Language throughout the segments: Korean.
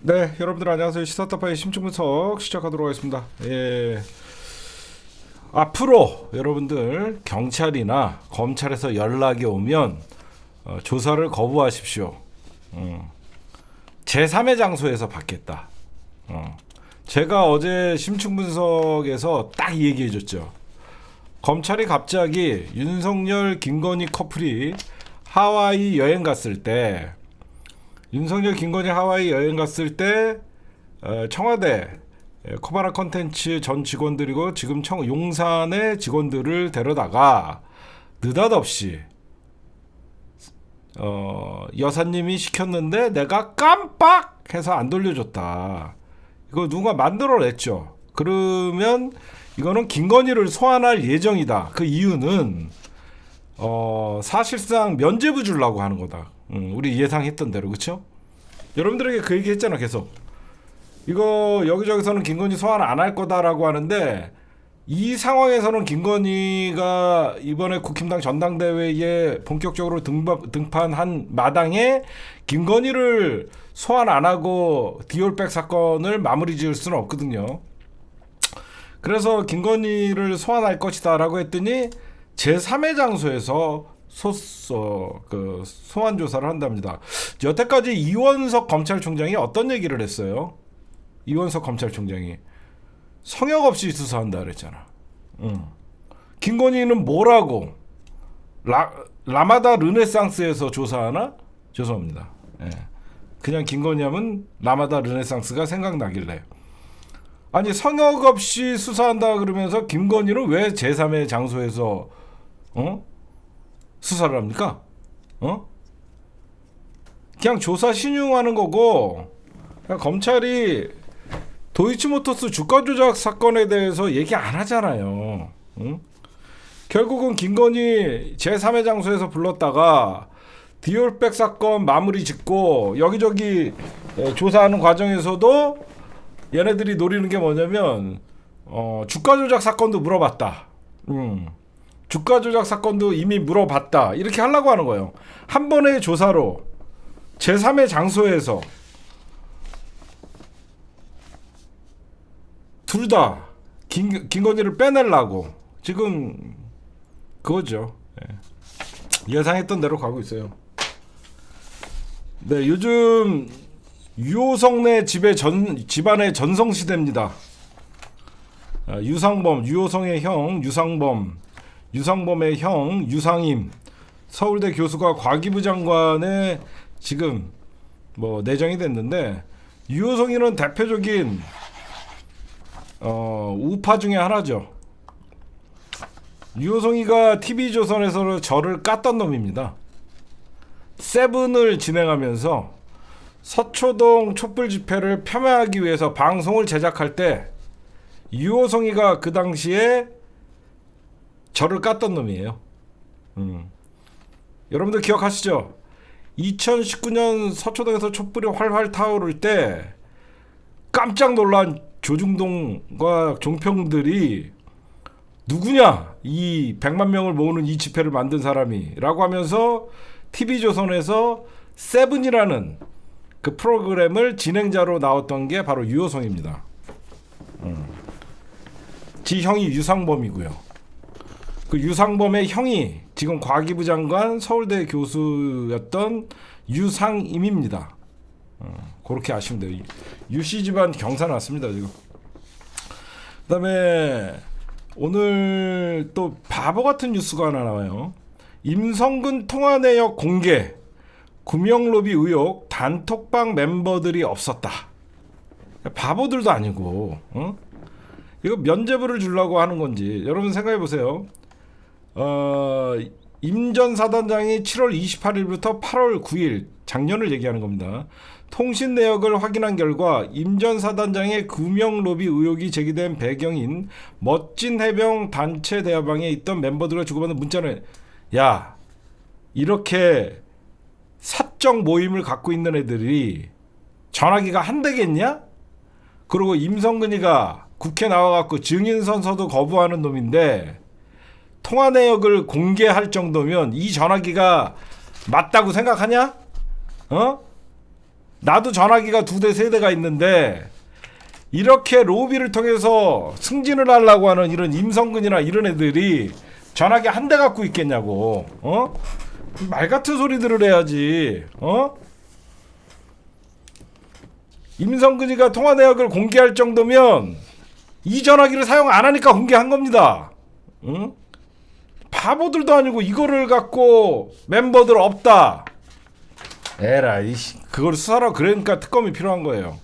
네, 여러분들 안녕하세요. 시사타파의 심층분석 시작하도록 하겠습니다. 앞으로 여러분들 경찰이나 검찰에서 연락이 오면 조사를 거부하십시오. 제3의 장소에서 받겠다. 제가 어제 심층분석에서 딱 얘기해줬죠. 검찰이 갑자기 윤석열, 김건희 커플이 하와이 여행 갔을 때 윤석열, 김건희 하와이 여행 갔을 때 청와대 코바나 컨텐츠 전 직원들이고 지금 용산의 직원들을 데려다가 느닷없이 여사님이 시켰는데 내가 깜빡해서 안 돌려줬다. 이거 누가 만들어냈죠. 그러면 이거는 김건희를 소환할 예정이다. 그 이유는 사실상 면죄부 주려고 하는 거다. 우리 예상했던 대로, 그렇죠? 여러분들에게 그 얘기 했잖아. 계속 이거 여기저기서는 김건희 소환 안 할 거다라고 하는데 이 상황에서는 김건희가 이번에 국힘당 전당대회에 본격적으로 등판한 마당에 김건희를 소환 안 하고 디올백 사건을 마무리 지을 수는 없거든요. 그래서 김건희를 소환할 것이다 라고 했더니 제3의 장소에서 소환 조사를 한답니다. 여태까지 이원석 검찰총장이 어떤 얘기를 했어요? 이원석 검찰총장이 성역 없이 수사한다 그랬잖아. 김건희는 뭐라고 라마다 르네상스에서 조사하나? 죄송합니다. 그냥 김건희 하면 라마다 르네상스가 생각나길래 아니 성역 없이 수사한다 그러면서 김건희는 왜 제3의 장소에서 수사를 합니까? 그냥 조사 신용하는 거고, 그냥 검찰이 도이치모터스 주가 조작 사건에 대해서 얘기 안 하잖아요. 결국은 김건희 제3의 장소에서 불렀다가 디올백 사건 마무리 짓고 여기저기 조사하는 과정에서도 얘네들이 노리는 게 뭐냐면 주가 조작 사건도 물어봤다. 주가 조작 사건도 이미 물어봤다. 이렇게 하려고 하는 거예요. 한 번의 조사로 제3의 장소에서 둘 다 김건희를 빼내려고 지금 그거죠. 예상했던 대로 가고 있어요. 네, 요즘 유호성네 집안의 전성시대입니다. 유상범, 유호성의 형 유상범, 유상범의 형 유상임, 서울대 교수가 과기부 장관에 지금 내정이 됐는데 유호성이는 대표적인 우파 중에 하나죠. 유호성이가 TV조선에서 저를 깠던 놈입니다. 세븐을 진행하면서 서초동 촛불 집회를 폄하하기 위해서 방송을 제작할 때 유호성이가 그 당시에 저를 깠던 놈이에요. 여러분들 기억하시죠? 2019년 서초동에서 촛불이 활활 타오를 때 깜짝 놀란 조중동과 종평들이 누구냐? 이 100만 명을 모으는 이 집회를 만든 사람이 라고 하면서 TV조선에서 세븐이라는 그 프로그램을 진행자로 나왔던 게 바로 유호성입니다. 지 형이 유상범이고요. 그 유상범의 형이 지금 과기부 장관 서울대 교수였던 유상임입니다. 그렇게 아시면 돼요. 유씨 집안 경사 났습니다 지금. 그다음에 오늘 또 바보 같은 뉴스가 하나 나와요. 임성근 통화 내역 공개, 구명로비 의혹, 단톡방 멤버들이 없었다. 바보들도 아니고, 이거 면죄부를 주려고 하는 건지 여러분 생각해 보세요. 임 전 사단장이 7월 28일부터 8월 9일 작년을 얘기하는 겁니다. 통신 내역을 확인한 결과 임 전 사단장의 구명 로비 의혹이 제기된 배경인 멋진 해병 단체 대화방에 있던 멤버들과 주고받는 문자는 야, 이렇게 사적 모임을 갖고 있는 애들이 전화기가 한 대겠냐? 그리고 임성근이가 국회 나와갖고 증인선서도 거부하는 놈인데 통화 내역을 공개할 정도면 이 전화기가 맞다고 생각하냐? 나도 전화기가 2대 3대가 있는데 이렇게 로비를 통해서 승진을 하려고 하는 이런 임성근이나 이런 애들이 전화기 한 대 갖고 있겠냐고. 말 같은 소리들을 해야지. 임성근이가 통화 내역을 공개할 정도면 이 전화기를 사용 안 하니까 공개한 겁니다. 바보들도 아니고 이거를 갖고 멤버들 없다. 에라이, 그걸 수사라고 그러니까 특검이 필요한 거예요.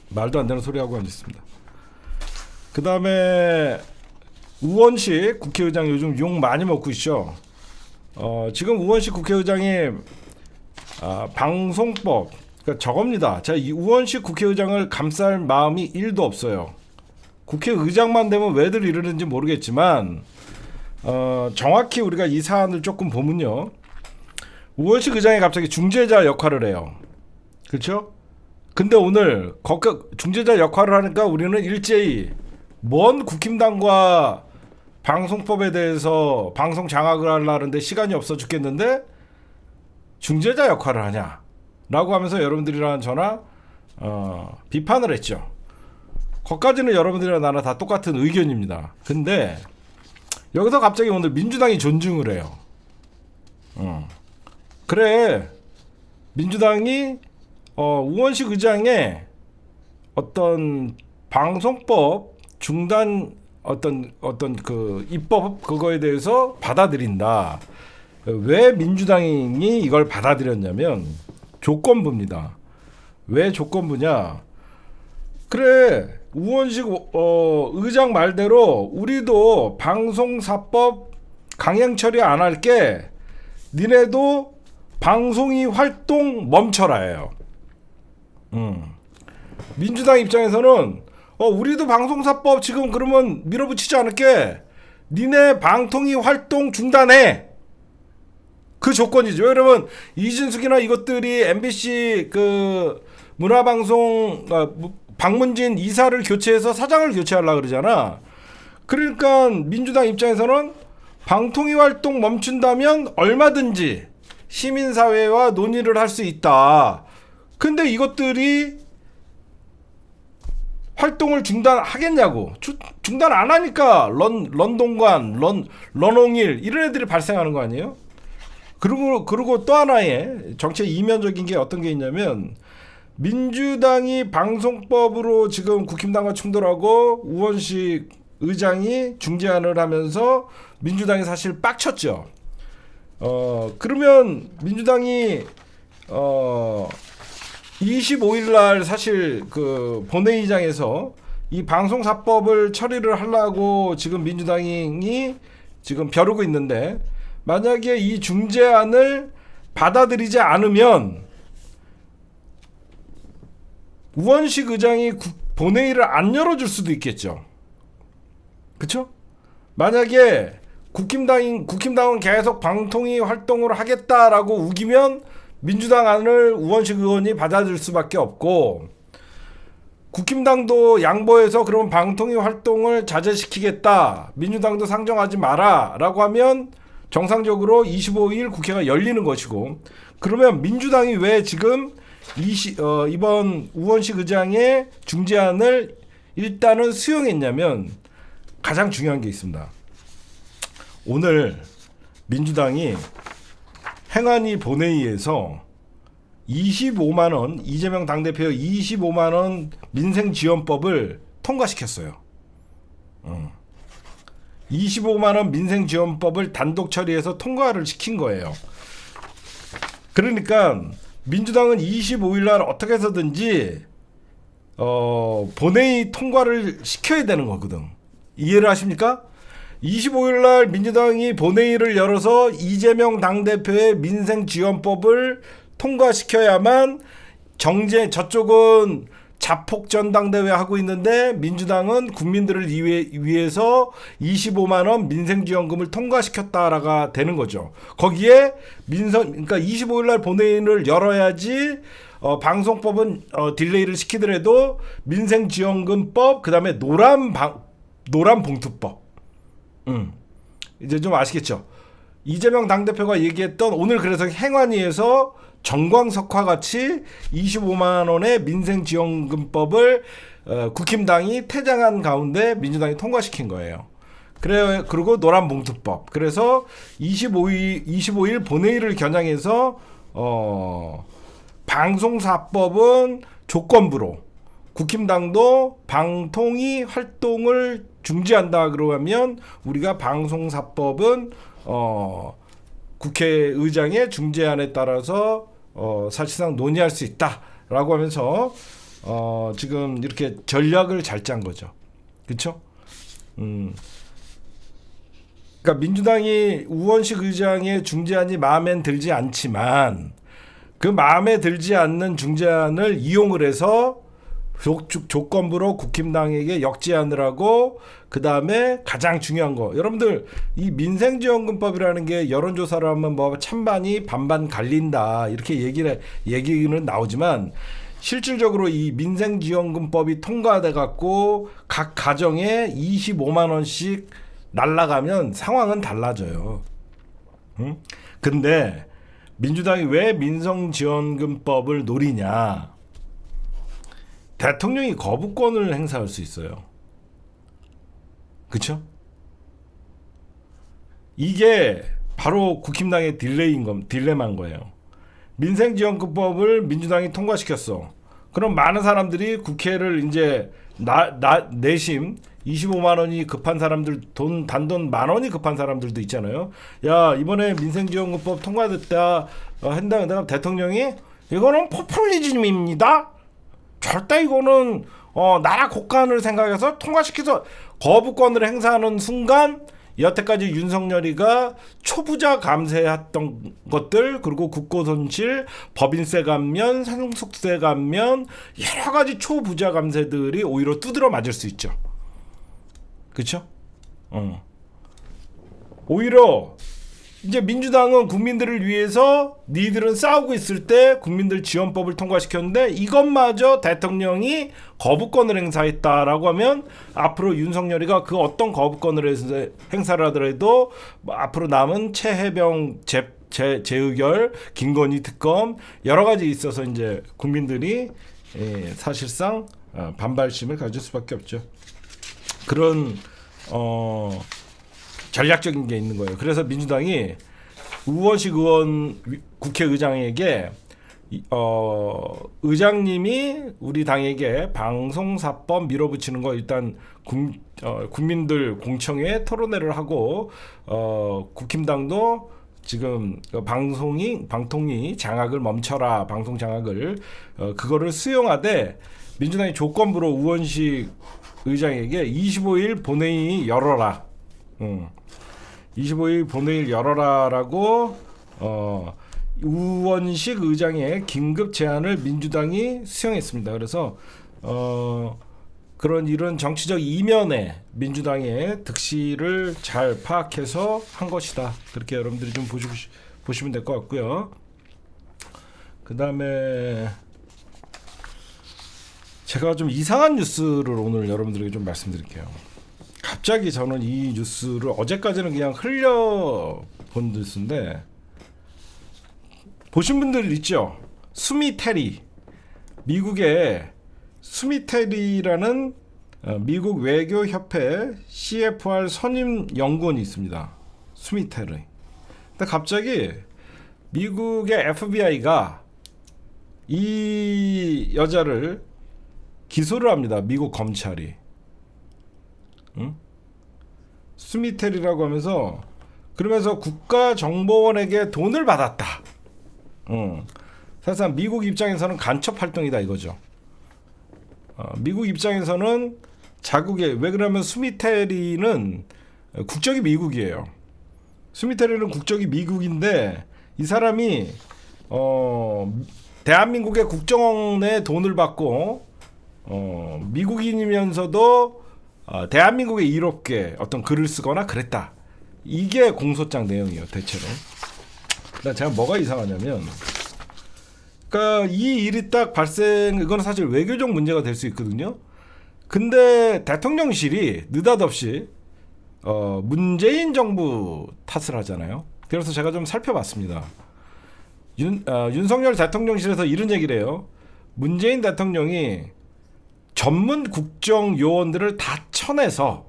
말도 안 되는 소리 하고 앉았습니다. 그 다음에 우원식 국회의장 요즘 욕 많이 먹고 있죠. 지금 우원식 국회의장이 방송법, 그러니까 저겁니다. 제가 이 우원식 국회의장을 감쌀 마음이 1도 없어요. 국회의장만 되면 왜들 이러는지 모르겠지만 정확히 우리가 이 사안을 조금 보면요, 우원식 의장이 갑자기 중재자 역할을 해요. 그렇죠? 근데 오늘 중재자 역할을 하니까 우리는 일제히 뭔 국힘당과 방송법에 대해서 방송 장악을 하려는데 시간이 없어 죽겠는데 중재자 역할을 하냐 라고 하면서 여러분들이랑 저나 비판을 했죠. 거기까지는 여러분들이랑 나랑 다 똑같은 의견입니다. 근데 여기서 갑자기 오늘 민주당이 존중을 해요. 그래, 민주당이 우원식 의장의 어떤 방송법 중단 어떤 그 입법 그거에 대해서 받아들인다. 왜 민주당이 이걸 받아들였냐면 조건부입니다. 왜 조건부냐? 그래, 우원식 의장 말대로 우리도 방송사법 강행 처리 안 할게. 니네도 방송이 활동 멈춰라 해요. 민주당 입장에서는 우리도 방송사법 지금 그러면 밀어붙이지 않을게. 니네 방통위 활동 중단해. 그 조건이죠. 그러면 이진숙이나 이것들이 MBC 그 문화방송 박문진 이사를 교체해서 사장을 교체하려고 그러잖아. 그러니까 민주당 입장에서는 방통위 활동 멈춘다면 얼마든지 시민사회와 논의를 할 수 있다. 근데 이것들이 활동을 중단하겠냐고. 중단 안 하니까 런동관, 런홍일 이런 애들이 발생하는 거 아니에요? 그리고 또 하나의 정치의 이면적인 게 어떤 게 있냐면 민주당이 방송법으로 지금 국힘당과 충돌하고 우원식 의장이 중재안을 하면서 민주당이 사실 빡쳤죠. 그러면 민주당이 25일 날 사실 그 본회의장에서 이 방송사법을 처리를 하려고 지금 민주당이 지금 벼르고 있는데, 만약에 이 중재안을 받아들이지 않으면 우원식 의장이 본회의를 안 열어줄 수도 있겠죠. 그렇죠? 만약에 국힘당은 계속 방통위 활동을 하겠다라고 우기면 민주당 안을 우원식 의원이 받아들일 수밖에 없고, 국힘당도 양보해서 그러면 방통위 활동을 자제시키겠다, 민주당도 상정하지 마라 라고 하면 정상적으로 25일 국회가 열리는 것이고, 그러면 민주당이 왜 지금 이번 우원식 의장의 중재안을 일단은 수용했냐면 가장 중요한 게 있습니다. 오늘 민주당이 행안위 본회의에서 25만원, 이재명 당대표의 25만원 민생지원법을 통과시켰어요. 25만원 민생지원법을 단독 처리해서 통과를 시킨 거예요. 그러니까 민주당은 25일날 어떻게 해서든지 본회의 통과를 시켜야 되는 거거든. 이해를 하십니까? 25일날 민주당이 본회의를 열어서 이재명 당대표의 민생지원법을 통과시켜야만 저쪽은 자폭전당대회 하고 있는데 민주당은 국민들을 위해서 25만원 민생지원금을 통과시켰다라가 되는 거죠. 거기에 그러니까 25일날 본회의를 열어야지 방송법은 딜레이를 시키더라도 민생지원금법, 그 다음에 노란봉투법. 이제 좀 아시겠죠? 이재명 당대표가 얘기했던, 오늘 그래서 행안위에서 정광석화 같이 25만 원의 민생지원금법을 국힘당이 퇴장한 가운데 민주당이 통과시킨 거예요. 그리고 노란봉투법. 그래서 25일 본회의를 겨냥해서 방송사법은 조건부로 국힘당도 방통위 활동을 중지한다 그러면 우리가 방송사법은 국회의장의 중재안에 따라서 사실상 논의할 수 있다라고 하면서 지금 이렇게 전략을 잘 짠 거죠. 그렇죠? 그러니까 민주당이 우원식 의장의 중재안이 마음에 들지 않지만 그 마음에 들지 않는 중재안을 이용을 해서 조건부로 국힘당에게 역제안을 하고 그 다음에 가장 중요한 거 여러분들 이 민생지원금법이라는 게 여론조사를 하면 뭐 찬반이 반반 갈린다 이렇게 얘기는 나오지만 실질적으로 이 민생지원금법이 통과돼 갖고 각 가정에 25만 원씩 날라가면 상황은 달라져요. 응? 근데 민주당이 왜 민생지원금법을 노리냐? 대통령이 거부권을 행사할 수 있어요. 그렇죠? 이게 바로 국힘당의 딜레마인 거예요. 민생지원금법을 민주당이 통과시켰어. 그럼 많은 사람들이 국회를 이제 내심 25만 원이 급한 사람들 단돈 만 원이 급한 사람들도 있잖아요. 야 이번에 민생지원금법 통과됐다 한다면 대통령이 이거는 포퓰리즘입니다. 절대 이거는 나라 국간을 생각해서 통과시켜서 거부권을 행사하는 순간 여태까지 윤석열이가 초부자 감세했던 것들 그리고 국고손실, 법인세 감면, 상속세 감면 여러 가지 초부자 감세들이 오히려 두드러 맞을 수 있죠. 그렇죠? 오히려 이제 민주당은 국민들을 위해서 니들은 싸우고 있을 때 국민들 지원법을 통과시켰는데 이것마저 대통령이 거부권을 행사했다라고 하면 앞으로 윤석열이가 그 어떤 거부권을 행사를 하더라도 앞으로 남은 최혜병 재의결, 김건희 특검 여러 가지 있어서 이제 국민들이 사실상 반발심을 가질 수밖에 없죠. 그런 전략적인 게 있는 거예요. 그래서 민주당이 우원식 의원 국회의장에게 의장님이 우리 당에게 방송사법 밀어붙이는 거 일단 국민들 공청회 토론회를 하고 국힘당도 지금 방통위 장악을 멈춰라 방송 장악을 그거를 수용하되 민주당이 조건부로 우원식 의장에게 25일 본회의 열어라. 25일 본회의를 열어라라고 우원식 의장의 긴급 제안을 민주당이 수용했습니다. 그래서 그런 이런 정치적 이면에 민주당의 득실을 잘 파악해서 한 것이다. 그렇게 여러분들이 좀 보시면 될 것 같고요. 그 다음에 제가 좀 이상한 뉴스를 오늘 여러분들에게 좀 말씀드릴게요. 갑자기 저는 이 뉴스를 어제까지는 그냥 흘려본 뉴스인데 보신 분들 있죠? 수미 테리 미국의 수미 테리라는 미국 외교협회 CFR 선임 연구원이 있습니다. 수미 테리. 근데 갑자기 미국의 FBI가 이 여자를 기소를 합니다. 미국 검찰이. 수미텔이라고 하면서 그러면서 국가정보원에게 돈을 받았다. 사실상 미국 입장에서는 간첩 활동이다 이거죠. 미국 입장에서는 자국의 왜 그러면 수미테리는 국적이 미국이에요. 수미테리는 국적이 미국인데 이 사람이 대한민국의 국정원에 돈을 받고 미국인이면서도 대한민국에 이롭게 어떤 글을 쓰거나 그랬다. 이게 공소장 내용이에요, 대체로. 근데 제가 뭐가 이상하냐면, 그러니까 이 일이 딱 이거는 사실 외교적 문제가 될 수 있거든요. 근데 대통령실이 느닷없이 문재인 정부 탓을 하잖아요. 그래서 제가 좀 살펴봤습니다. 윤석열 대통령실에서 이런 얘기를 해요. 문재인 대통령이 전문 국정 요원들을 다 쳐내서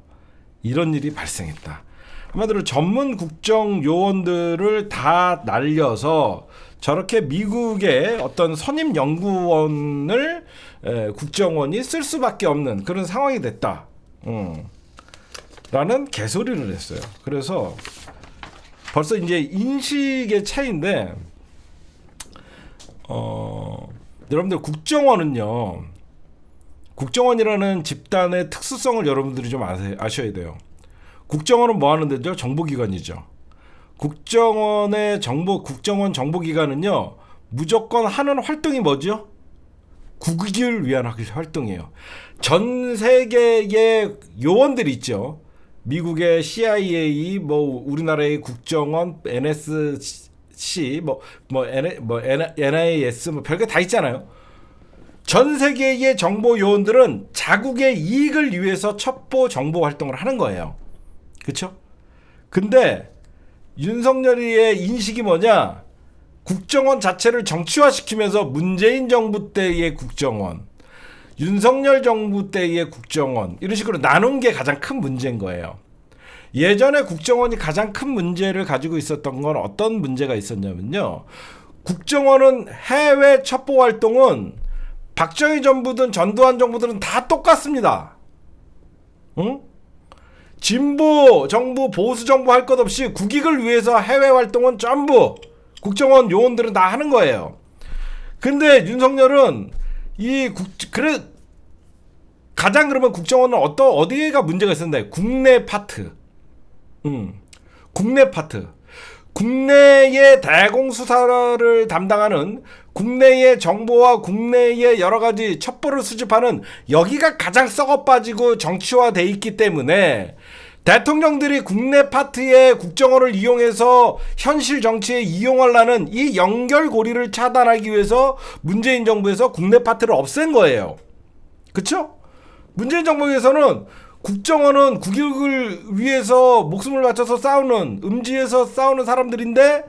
이런 일이 발생했다. 한마디로 전문 국정 요원들을 다 날려서 저렇게 미국의 어떤 선임 연구원을 국정원이 쓸 수밖에 없는 그런 상황이 됐다. 라는 개소리를 했어요. 그래서 벌써 이제 인식의 차이인데, 여러분들 국정원이라는 집단의 특수성을 여러분들이 좀 아셔야 돼요. 국정원은 뭐 하는 데죠? 정보기관이죠. 국정원 정보기관은요, 무조건 하는 활동이 뭐죠? 국익을 위한 활동이에요. 전 세계의 요원들이 있죠. 미국의 CIA, 뭐 우리나라의 국정원, NSC, NIS, 뭐 별게 다 있잖아요. 전 세계의 정보 요원들은 자국의 이익을 위해서 첩보 정보 활동을 하는 거예요. 그렇죠? 근데 윤석열이의 인식이 뭐냐? 국정원 자체를 정치화시키면서 문재인 정부 때의 국정원, 윤석열 정부 때의 국정원, 이런 식으로 나눈 게 가장 큰 문제인 거예요. 예전에 국정원이 가장 큰 문제를 가지고 있었던 건 어떤 문제가 있었냐면요. 국정원은 해외 첩보 활동은 박정희 정부든 전두환 정부들은 다 똑같습니다. 응? 진보 정부, 보수 정부 할 것 없이 국익을 위해서 해외 활동은 전부 국정원 요원들은 다 하는 거예요. 근데 윤석열은 가장 그러면 국정원은 어디가 문제가 있었나요? 국내 파트. 국내 파트. 국내의 대공수사를 담당하는 국내의 정보와 국내의 여러 가지 첩보를 수집하는 여기가 가장 썩어빠지고 정치화돼 있기 때문에 대통령들이 국내 파트의 국정원을 이용해서 현실 정치에 이용하려는 이 연결고리를 차단하기 위해서 문재인 정부에서 국내 파트를 없앤 거예요. 그쵸? 문재인 정부에서는 국정원은 국익을 위해서 목숨을 바쳐서 싸우는, 음지에서 싸우는 사람들인데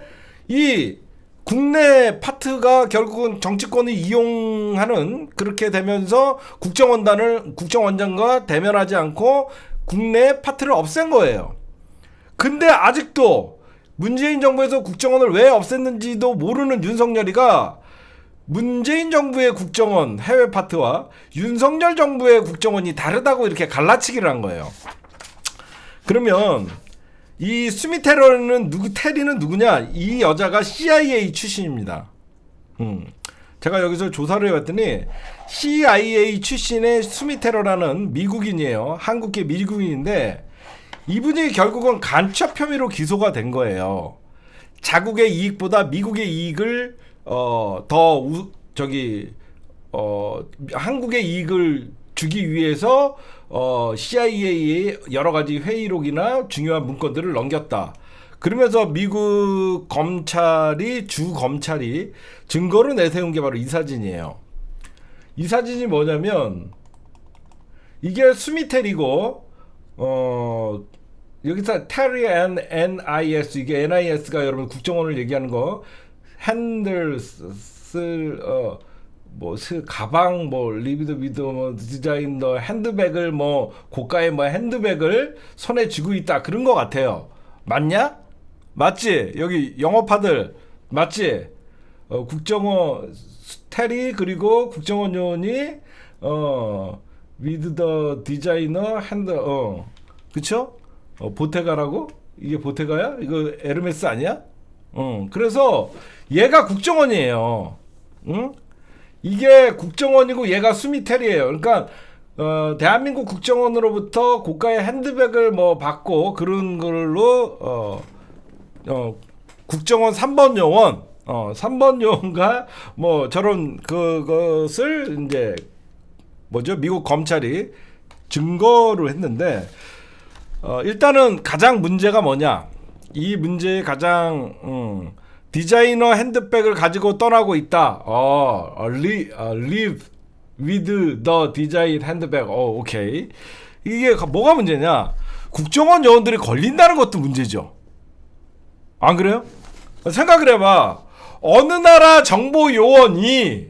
이 국내 파트가 결국은 정치권을 이용하는, 그렇게 되면서 국정원장과 대면하지 않고 국내 파트를 없앤 거예요. 근데 아직도 문재인 정부에서 국정원을 왜 없앴는지도 모르는 윤석열이가 문재인 정부의 국정원 해외 파트와 윤석열 정부의 국정원이 다르다고 이렇게 갈라치기를 한 거예요. 그러면 이 수미 테리는 누구냐? 이 여자가 CIA 출신입니다. 제가 여기서 조사를 해봤더니 CIA 출신의 수미 테러라는 미국인이에요. 한국계 미국인인데 이분이 결국은 간첩 혐의로 기소가 된 거예요. 자국의 이익보다 미국의 이익을 한국의 이익을 주기 위해서 CIA의 여러 가지 회의록이나 중요한 문건들을 넘겼다. 그러면서 미국 주 검찰이 증거로 내세운 게 바로 이 사진이에요. 이 사진이 뭐냐면 이게 수미텔이고 여기서 테리 NIS, 이게 NIS가 여러분 국정원을 얘기하는 거, 가방, 리비드 디자인, 핸드백을, 고가의 핸드백을 손에 쥐고 있다, 그런 거 같아요. 맞냐? 맞지? 여기 영업파들 맞지? 국정원 테리, 그리고 국정원 요원이 with the designer hand, 그쵸? 보테가라고? 이게 보테가야? 이거 에르메스 아니야? 그래서 얘가 국정원이에요. 응? 이게 국정원이고 얘가 수미텔이에요. 그러니까 대한민국 국정원으로부터 고가의 핸드백을 받고 그런 걸로 국정원 3번 요원, 3번 요원과 저런 그것을 이제 미국 검찰이 증거로 했는데, 일단은 가장 문제가 뭐냐? 이 문제의 가장 디자이너 핸드백을 가지고 떠나고 있다. Live with the design handbag. 오케이. 이게 뭐가 문제냐? 국정원 요원들이 걸린다는 것도 문제죠. 안 그래요? 생각을 해봐. 어느 나라 정보 요원이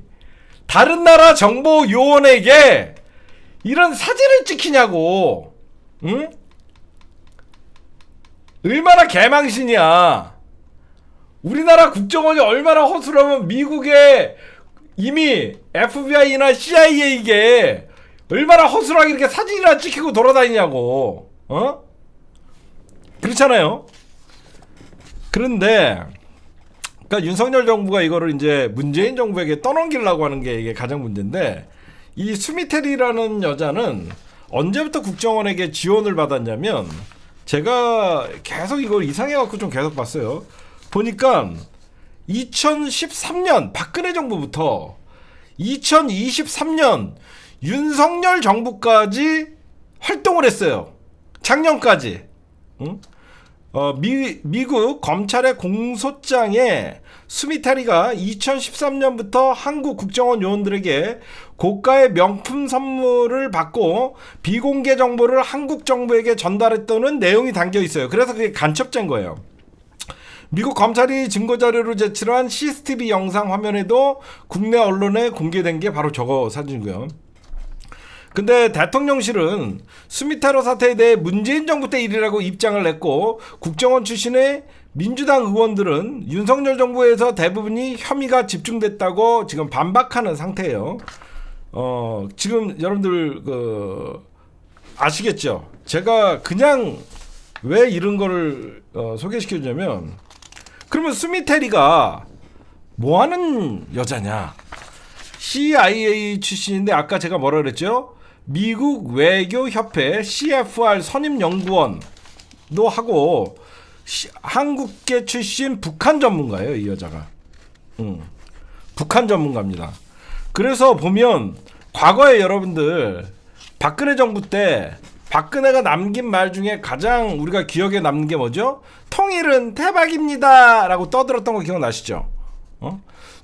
다른 나라 정보 요원에게 이런 사진을 찍히냐고. 응? 얼마나 개망신이야. 우리나라 국정원이 얼마나 허술하면 미국의 이미 FBI나 CIA에게 얼마나 허술하게 이렇게 사진이나 찍히고 돌아다니냐고. 어? 그렇잖아요. 그런데 그러니까 윤석열 정부가 이거를 이제 문재인 정부에게 떠넘기려고 하는 게 이게 가장 문제인데, 이 수미테리라는 여자는 언제부터 국정원에게 지원을 받았냐면, 제가 계속 이걸 이상해갖고 좀 계속 봤어요. 보니까 2013년 박근혜 정부부터 2023년 윤석열 정부까지 활동을 했어요. 작년까지. 응? 미국 검찰의 공소장에 수미테리가 2013년부터 한국 국정원 요원들에게 고가의 명품 선물을 받고 비공개 정보를 한국 정부에게 전달했다는 내용이 담겨 있어요. 그래서 그게 간첩죄인 거예요. 미국 검찰이 증거자료로 제출한 CCTV 영상 화면에도 국내 언론에 공개된 게 바로 저거 사진이고요. 근데 대통령실은 수미테러 사태에 대해 문재인 정부 때 일이라고 입장을 냈고, 국정원 출신의 민주당 의원들은 윤석열 정부에서 대부분이 혐의가 집중됐다고 지금 반박하는 상태예요. 지금 여러분들 아시겠죠? 제가 그냥 왜 이런 거를 소개시켜 주냐면, 그러면 수미테리가 뭐 하는 여자냐? CIA 출신인데 아까 제가 뭐라 그랬죠? 미국 외교협회 CFR 선임연구원도 하고 한국계 출신 북한 전문가예요, 이 여자가. 북한 전문가입니다. 그래서 보면 과거에 여러분들 박근혜 정부 때 박근혜가 남긴 말 중에 가장 우리가 기억에 남는 게 뭐죠? 통일은 대박입니다 라고 떠들었던 거 기억나시죠?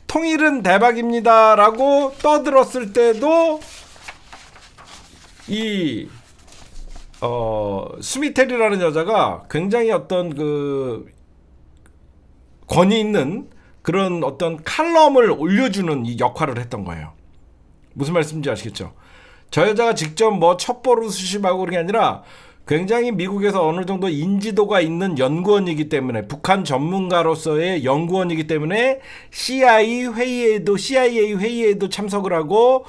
통일은 대박입니다 라고 떠들었을 때도 이 수미테리라는 여자가 굉장히 어떤 그 권위 있는 그런 어떤 칼럼을 올려주는 이 역할을 했던 거예요. 무슨 말씀인지 아시겠죠? 저 여자가 직접 뭐 첩보를 수집하고 그런 게 아니라 굉장히 미국에서 어느 정도 인지도가 있는 연구원이기 때문에, 북한 전문가로서의 연구원이기 때문에 CIA 회의에도 참석을 하고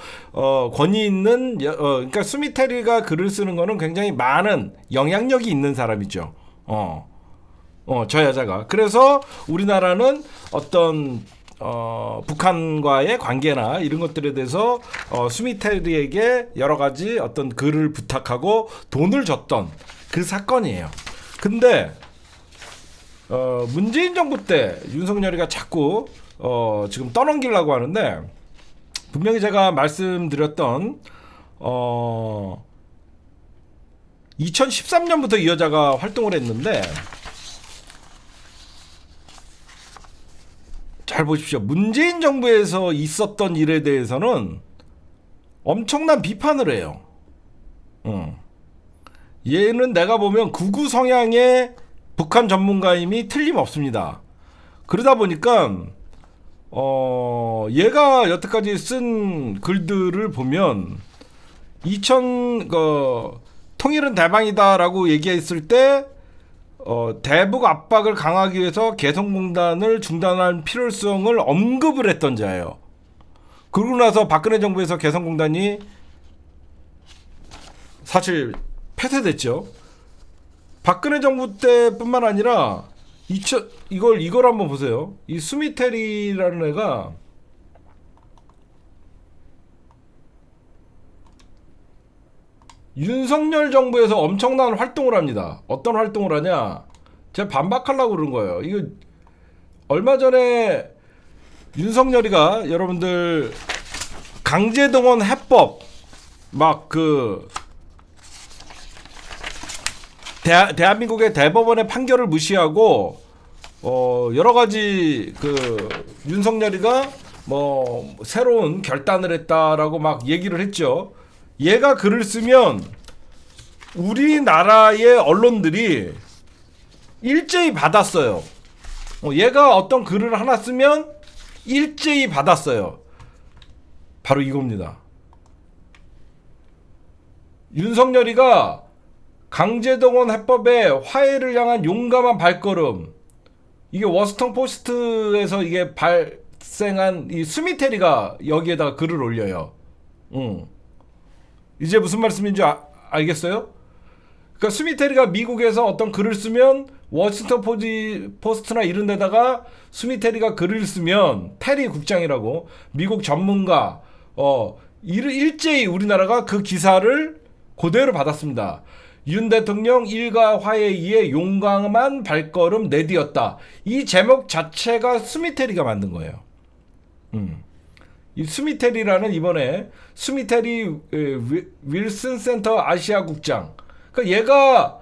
권위 있는 그러니까 수미테리가 글을 쓰는 거는 굉장히 많은 영향력이 있는 사람이죠. 저 여자가. 그래서 우리나라는 어떤 북한과의 관계나 이런 것들에 대해서 수미테리에게 여러 가지 어떤 글을 부탁하고 돈을 줬던 그 사건이에요. 근데 문재인 정부 때 윤석열이가 자꾸 지금 떠넘기려고 하는데, 분명히 제가 말씀드렸던 2013년부터 이 여자가 활동을 했는데, 잘 보십시오. 문재인 정부에서 있었던 일에 대해서는 엄청난 비판을 해요. 얘는 내가 보면 극우 성향의 북한 전문가임이 틀림없습니다. 그러다 보니까 얘가 여태까지 쓴 글들을 보면 통일은 대박이다라고 얘기했을 때 대북 압박을 강화하기 위해서 개성공단을 중단할 필요성을 언급을 했던 자예요. 그러고 나서 박근혜 정부에서 개성공단이 사실 폐쇄됐죠. 박근혜 정부 때뿐만 아니라 이걸 한번 보세요. 이 수미테리라는 애가 윤석열 정부에서 엄청난 활동을 합니다. 어떤 활동을 하냐? 제가 반박하려고 그런 거예요. 이거 얼마 전에 윤석열이가 여러분들 강제동원 해법 막 대한민국의 대법원의 판결을 무시하고 여러 가지 윤석열이가 뭐 새로운 결단을 했다라고 막 얘기를 했죠. 얘가 글을 쓰면 우리나라의 언론들이 일제히 받았어요. 얘가 어떤 글을 하나 쓰면 일제히 받았어요. 바로 이겁니다. 윤석열이가 강제동원 해법의 화해를 향한 용감한 발걸음, 이게 워싱턴 포스트에서 이게 발생한 이 스미테리가 여기에다가 글을 올려요. 이제 무슨 말씀인지 알겠어요? 그러니까 스미테리가 미국에서 어떤 글을 쓰면 워싱턴 포스트나 이런 데다가 스미테리가 글을 쓰면, 테리 국장이라고 미국 전문가 일제히 우리나라가 그 기사를 그대로 받았습니다. 윤 대통령 일가 화해에 용감한 발걸음 내디었다. 이 제목 자체가 스미테리가 만든 거예요. 이 스미테리라는, 이번에 스미테리 윌슨 센터 아시아 국장. 그러니까 얘가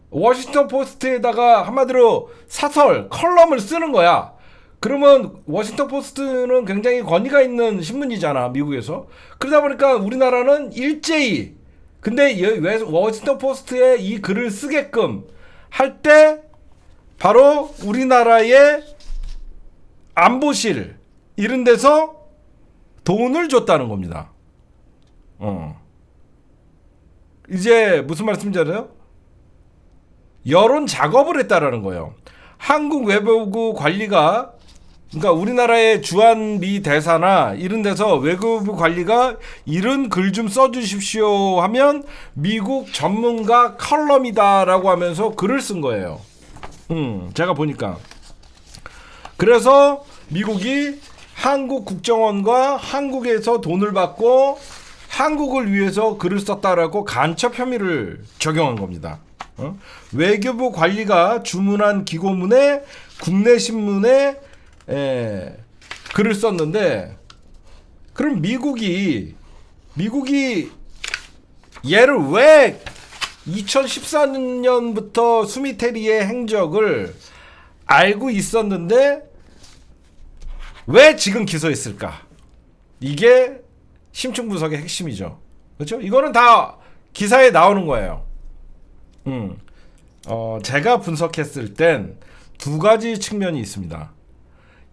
워싱턴 포스트에다가 한마디로 사설, 컬럼을 쓰는 거야. 그러면 워싱턴 포스트는 굉장히 권위가 있는 신문이잖아, 미국에서. 그러다 보니까 우리나라는 일제히, 근데 왜 워싱턴 포스트에 이 글을 쓰게끔 할 때 바로 우리나라의 안보실 이런 데서 돈을 줬다는 겁니다. 이제 무슨 말씀인지 알아요? 여론 작업을 했다라는 거예요. 한국 외교부 관리가, 그러니까 우리나라의 주한미 대사나 이런 데서 외교부 관리가 이런 글 좀 써주십시오 하면 미국 전문가 컬럼이다라고 하면서 글을 쓴 거예요. 제가 보니까. 그래서 미국이 한국 국정원과 한국에서 돈을 받고 한국을 위해서 글을 썼다라고 간첩 혐의를 적용한 겁니다. 외교부 관리가 주문한 기고문에 국내 신문에 글을 썼는데, 그럼 미국이 얘를 왜 2014년부터 스미테리의 행적을 알고 있었는데 왜 지금 기소했을까? 이게 심층 분석의 핵심이죠. 그렇죠? 이거는 다 기사에 나오는 거예요. 제가 분석했을 땐 두 가지 측면이 있습니다.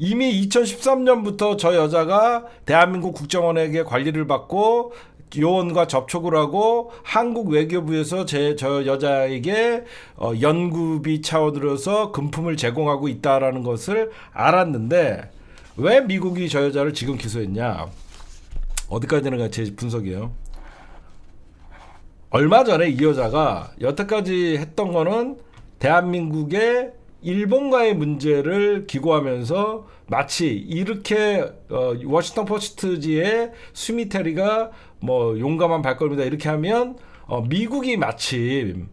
이미 2013년부터 저 여자가 대한민국 국정원에게 관리를 받고 요원과 접촉을 하고 한국 외교부에서 저 여자에게 연구비 차원으로서 금품을 제공하고 있다라는 것을 알았는데, 왜 미국이 저 여자를 지금 기소했냐? 어디까지 되는가 제 분석이에요. 얼마 전에 이 여자가 여태까지 했던 거는 대한민국의 일본과의 문제를 기고하면서 마치 이렇게 워싱턴 포스트지에 스미테리가 뭐 용감한 발걸음이다 이렇게 하면 미국이 마침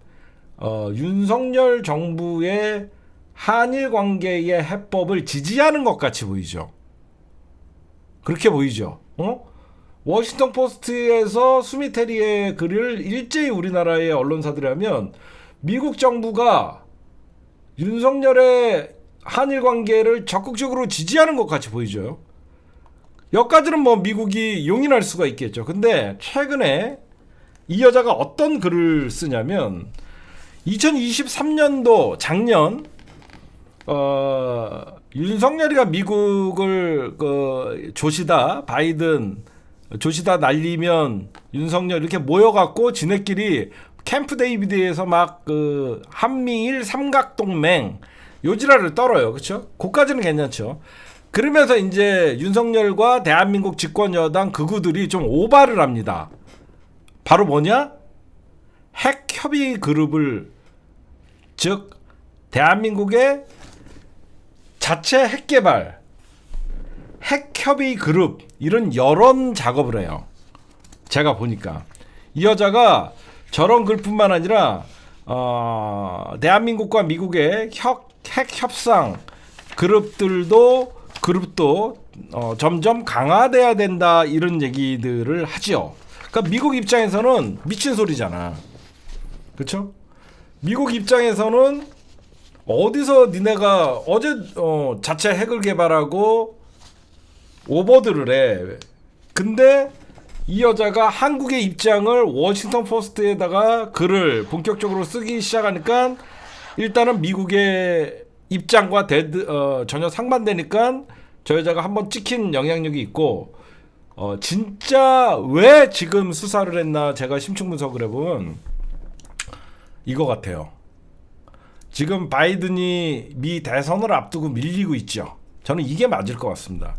윤석열 정부의 한일 관계의 해법을 지지하는 것 같이 보이죠. 그렇게 보이죠. 워싱턴 포스트에서 스미테리의 글을 일제히 우리나라의 언론사들이 하면 미국 정부가 윤석열의 한일 관계를 적극적으로 지지하는 것 같이 보이죠. 여기까지는 뭐 미국이 용인할 수가 있겠죠. 근데 최근에 이 여자가 어떤 글을 쓰냐면 2023년도 작년 윤석열이가 미국을 조시다 바이든 조시다 날리면 윤석열 이렇게 모여갖고 지네끼리 캠프 데이비드에서 막 한미일 삼각동맹 요지라를 떨어요. 그렇죠? 그까지는 괜찮죠. 그러면서 이제 윤석열과 대한민국 집권 여당 극우들이 좀 오바를 합니다. 바로 뭐냐? 핵 협의 그룹을, 즉 대한민국의 자체 핵 개발, 핵 협의 그룹 이런 여론 작업을 해요. 제가 보니까 이 여자가 저런 글뿐만 아니라 대한민국과 미국의 핵 협상 그룹도 점점 강화돼야 된다 이런 얘기들을 하죠. 그러니까 미국 입장에서는 미친 소리잖아. 그렇죠? 미국 입장에서는 어디서 니네가 어제 자체 핵을 개발하고 오버들을 해. 근데 이 여자가 한국의 입장을 워싱턴 포스트에다가 글을 본격적으로 쓰기 시작하니까 일단은 미국의 입장과 전혀 상반되니까 저 여자가 한번 찍힌 영향력이 있고 진짜 왜 지금 수사를 했나 제가 심층 분석을 해보면 이거 같아요. 지금 바이든이 미 대선을 앞두고 밀리고 있죠. 저는 이게 맞을 것 같습니다.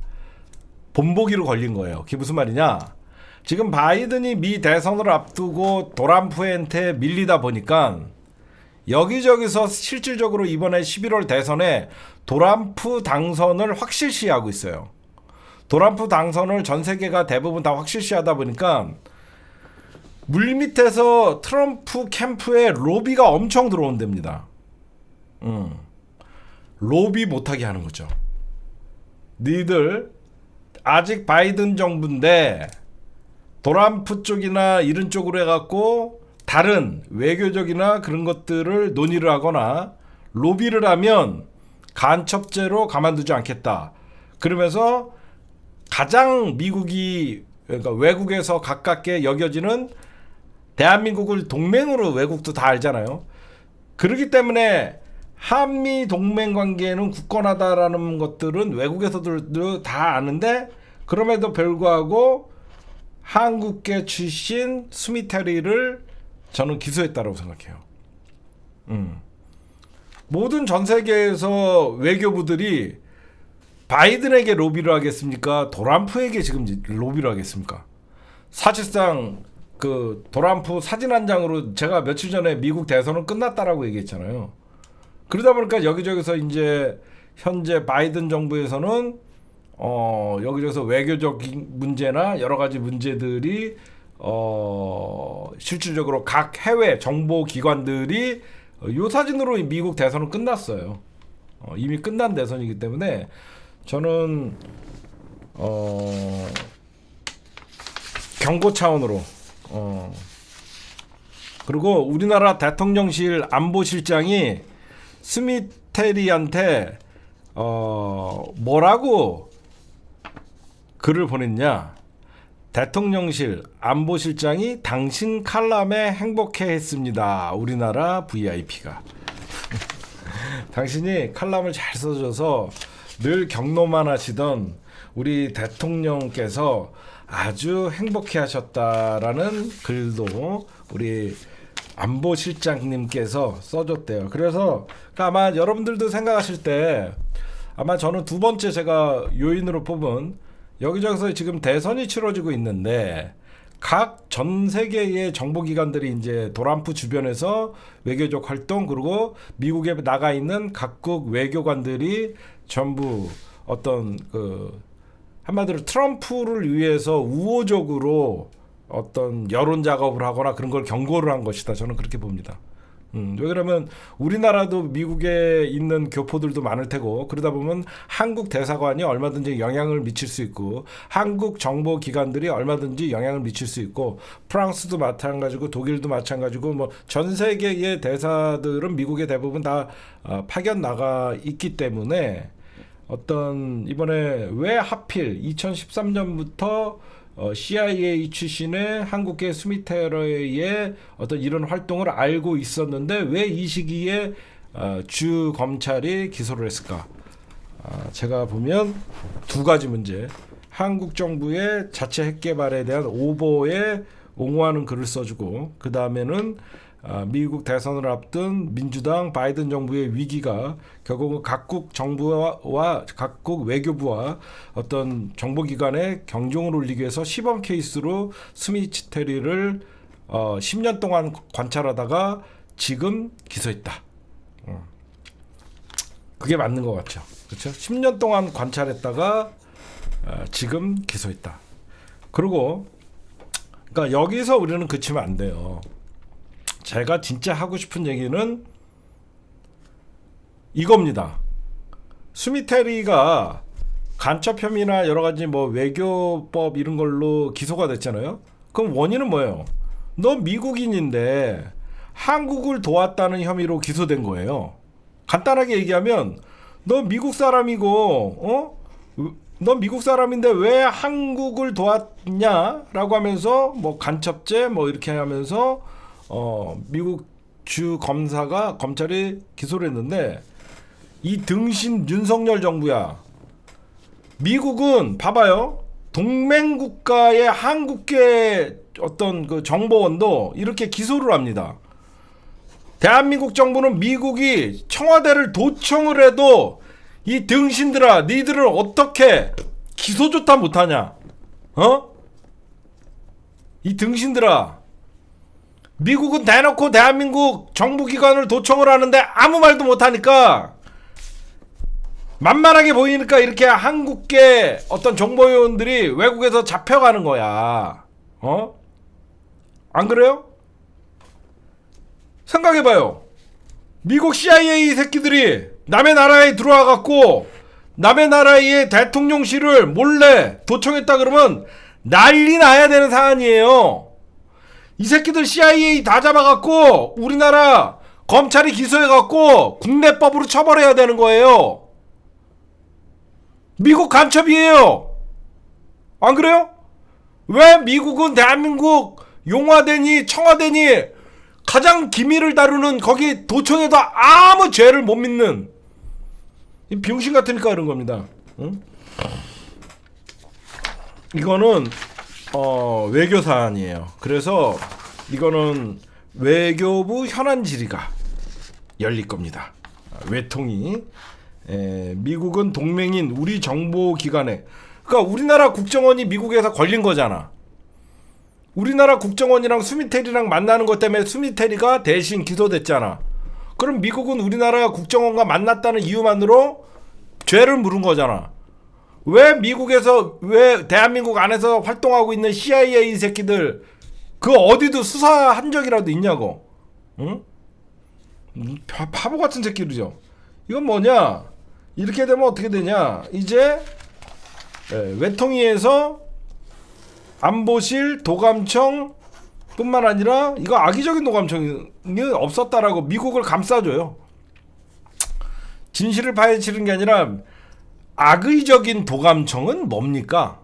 본보기로 걸린 거예요. 그게 무슨 말이냐? 지금 바이든이 미 대선을 앞두고 도란프한테 밀리다 보니까 여기저기서 실질적으로 이번에 11월 대선에 도란프 당선을 확실시하고 있어요. 도란프 당선을 전 세계가 대부분 다 확실시하다 보니까 물밑에서 트럼프 캠프에 로비가 엄청 들어온답니다. 로비 못하게 하는 거죠. 니들 아직 바이든 정부인데 도란프 쪽이나 이런 쪽으로 해갖고 다른 외교적이나 그런 것들을 논의를 하거나 로비를 하면 간첩죄로 가만두지 않겠다. 그러면서 가장 미국이 그러니까 외국에서 가깝게 여겨지는 대한민국을 동맹으로 외국도 다 알잖아요. 그렇기 때문에 한미 동맹 관계는 굳건하다라는 것들은 외국에서도 다 아는데 그럼에도 불구하고 한국계 출신 스미테리를 저는 기소했다고 생각해요. 모든 전 세계에서 외교부들이 바이든에게 로비를 하겠습니까? 도란프에게 지금 로비를 하겠습니까? 사실상 그 도란프 사진 한 장으로 제가 며칠 전에 미국 대선은 끝났다라고 얘기했잖아요. 그러다 보니까 여기저기서 이제 현재 바이든 정부에서는 여기저기서 외교적인 문제나 여러 가지 문제들이 실질적으로 각 해외 정보 기관들이 요 사진으로 미국 대선은 끝났어요. 이미 끝난 대선이기 때문에 저는 경고 차원으로 그리고 우리나라 대통령실 안보실장이 스미테리한테 뭐라고 글을 보냈냐? 대통령실 안보실장이 당신 칼럼에 행복해했습니다. 우리나라 VIP가 당신이 칼럼을 잘 써줘서 늘 격노만 하시던 우리 대통령께서 아주 행복해하셨다라는 글도 우리 안보실장님께서 써줬대요. 그래서 아마 여러분들도 생각하실 때 아마 저는 두 번째 제가 요인으로 뽑은 여기저기서 지금 대선이 치러지고 있는데 각 전 세계의 정보기관들이 이제 도란프 주변에서 외교적 활동 그리고 미국에 나가 있는 각국 외교관들이 전부 어떤 그 한마디로 트럼프를 위해서 우호적으로 어떤 여론 작업을 하거나 그런 걸 경고를 한 것이다. 저는 그렇게 봅니다. 왜 그러면 우리나라도 미국에 있는 교포들도 많을 테고 그러다 보면 한국 대사관이 얼마든지 영향을 미칠 수 있고 한국 정보 기관들이 얼마든지 영향을 미칠 수 있고 프랑스도 마찬가지고 독일도 마찬가지고 뭐 전 세계의 대사들은 미국에 대부분 다 파견 나가 있기 때문에 어떤 이번에 왜 하필 2013년부터 CIA 출신의 한국계 스미테러의 어떤 이런 활동을 알고 있었는데 왜 이 시기에 주 검찰이 기소를 했을까? 제가 보면 두 가지 문제. 한국 정부의 자체 핵 개발에 대한 오보에 옹호하는 글을 써주고 그 다음에는 미국 대선을 앞둔 민주당 바이든 정부의 위기가 결국은 각국 정부와 각국 외교부와 어떤 정보기관의 경종을 울리기 위해서 시범 케이스로 스미테리를 10년 동안 관찰하다가 지금 기소했다. 그게 맞는 것 같죠. 그렇죠? 10년 동안 관찰했다가 지금 기소했다. 그리고 그러니까 여기서 우리는 그치면 안 돼요. 제가 진짜 하고 싶은 얘기는 이겁니다. 스미테리가 간첩 혐의나 여러 가지 뭐 외교법 이런 걸로 기소가 됐잖아요. 그럼 원인은 뭐예요? 너 미국인인데 한국을 도왔다는 혐의로 기소된 거예요. 간단하게 얘기하면 너 미국 사람이고 너 미국 사람인데 왜 한국을 도왔냐라고 하면서 뭐 간첩죄 뭐 이렇게 하면서 미국 주 검찰이 기소를 했는데 이 등신 윤석열 정부야. 미국은 봐봐요. 동맹 국가의 한국계 어떤 그 정보원도 이렇게 기소를 합니다. 대한민국 정부는 미국이 청와대를 도청을 해도 이 등신들아, 니들은 어떻게 기소조차 못하냐? 어? 이 등신들아, 미국은 대놓고 대한민국 정부기관을 도청을 하는데 아무 말도 못하니까, 만만하게 보이니까 이렇게 한국계 어떤 정보요원들이 외국에서 잡혀가는 거야. 어? 안 그래요? 생각해봐요. 미국 CIA 새끼들이 남의 나라에 들어와 갖고 남의 나라의 대통령실을 몰래 도청했다 그러면 난리 나야 되는 사안이에요. 이 새끼들 CIA 다 잡아갖고 우리나라 검찰이 기소해갖고 국내법으로 처벌해야 되는 거예요. 미국 간첩이에요. 안 그래요? 왜 미국은 대한민국 용화대니 청와대니 가장 기밀을 다루는 거기 도청에도 아무 죄를 못 믿는 이 병신 같으니까 그런 겁니다. 응? 이거는 외교 사안이에요. 그래서 이거는 외교부 현안 질의가 열릴 겁니다. 외통이 미국은 동맹인 우리 정보기관에, 그러니까 우리나라 국정원이 미국에서 걸린 거잖아. 우리나라 국정원이랑 수미테리랑 만나는 것 때문에 수미테리가 대신 기소됐잖아. 그럼 미국은 우리나라 국정원과 만났다는 이유만으로 죄를 물은 거잖아. 왜 미국에서, 왜 대한민국 안에서 활동하고 있는 CIA 새끼들 그 어디도 수사한 적이라도 있냐고. 응? 바보 같은 새끼들이죠. 이건 뭐냐, 이렇게 되면 어떻게 되냐, 이제 외통위에서 안보실, 도감청 뿐만 아니라 이거 악의적인 도감청이 없었다라고 미국을 감싸줘요. 진실을 파헤치는 게 아니라 악의적인 도감청은 뭡니까?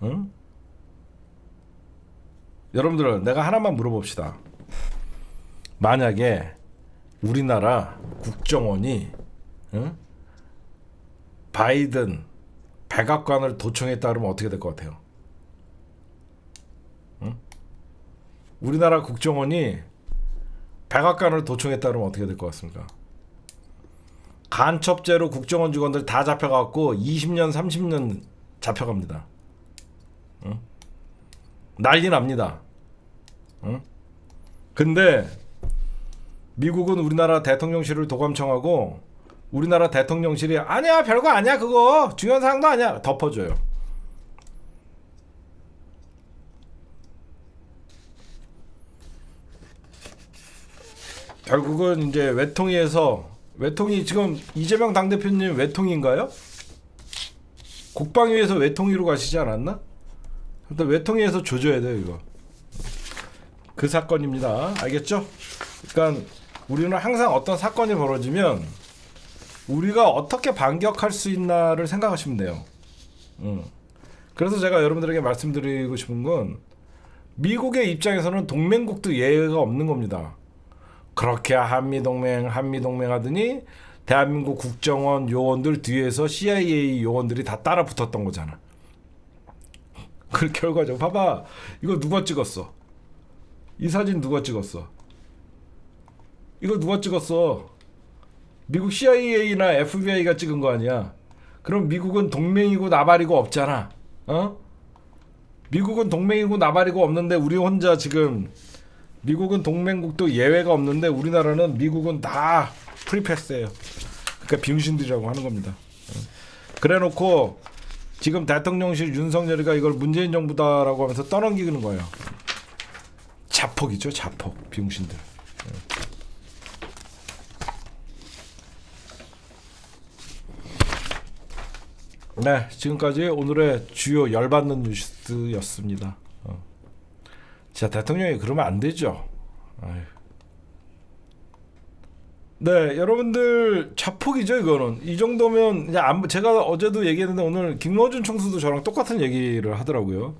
응? 여러분들은 내가 하나만 물어봅시다. 만약에 우리나라 국정원이 바이든 백악관을 도청했다 그러면 어떻게 될 것 같아요? 우리나라 국정원이 백악관을 도청했다 그러면 어떻게 될 것 같습니까? 간첩죄로 국정원 직원들 다 잡혀갖고 20년 30년 잡혀갑니다. 응? 난리 납니다. 응? 근데 미국은 우리나라 대통령실을 도감청하고 우리나라 대통령실이 아니야, 별거 아니야, 그거 중요한 사항도 아니야, 덮어줘요. 결국은 이제 외통위 지금 이재명 당대표님 외통위인가요? 국방위에서 외통위로 가시지 않았나? 근데 외통위에서 조져야 돼요, 이거. 그 사건입니다. 알겠죠? 그러니까 우리는 항상 어떤 사건이 벌어지면 우리가 어떻게 반격할 수 있나를 생각하시면 돼요. 그래서 제가 여러분들에게 말씀드리고 싶은 건, 미국의 입장에서는 동맹국도 예외가 없는 겁니다. 그렇게 한미동맹 하더니 대한민국 국정원 요원들 뒤에서 CIA 요원들이 다 따라 붙었던 거잖아. 그 결과죠. 봐봐, 이거 누가 찍었어? 이 사진 누가 찍었어? 이거 누가 찍었어? 미국 CIA나 FBI가 찍은 거 아니야? 그럼 미국은 동맹이고 나발이고 없잖아. 어? 미국은 동맹이고 나발이고 없는데 우리 혼자 지금, 미국은 동맹국도 예외가 없는데 우리나라는 미국은 다 프리패스예요. 그러니까 병신들이라고 하는 겁니다. 그래놓고 지금 대통령실 윤석열이가 이걸 문재인 정부다라고 하면서 떠넘기는 거예요. 자폭이죠, 자폭. 병신들. 네, 지금까지 오늘의 주요 열받는 뉴스였습니다. 자, 대통령이 그러면 안 되죠. 아유. 네, 여러분들 자폭이죠, 이거는. 이 정도면 그냥 제가 어제도 얘기했는데 오늘 김어준 총수도 저랑 똑같은 얘기를 하더라고요.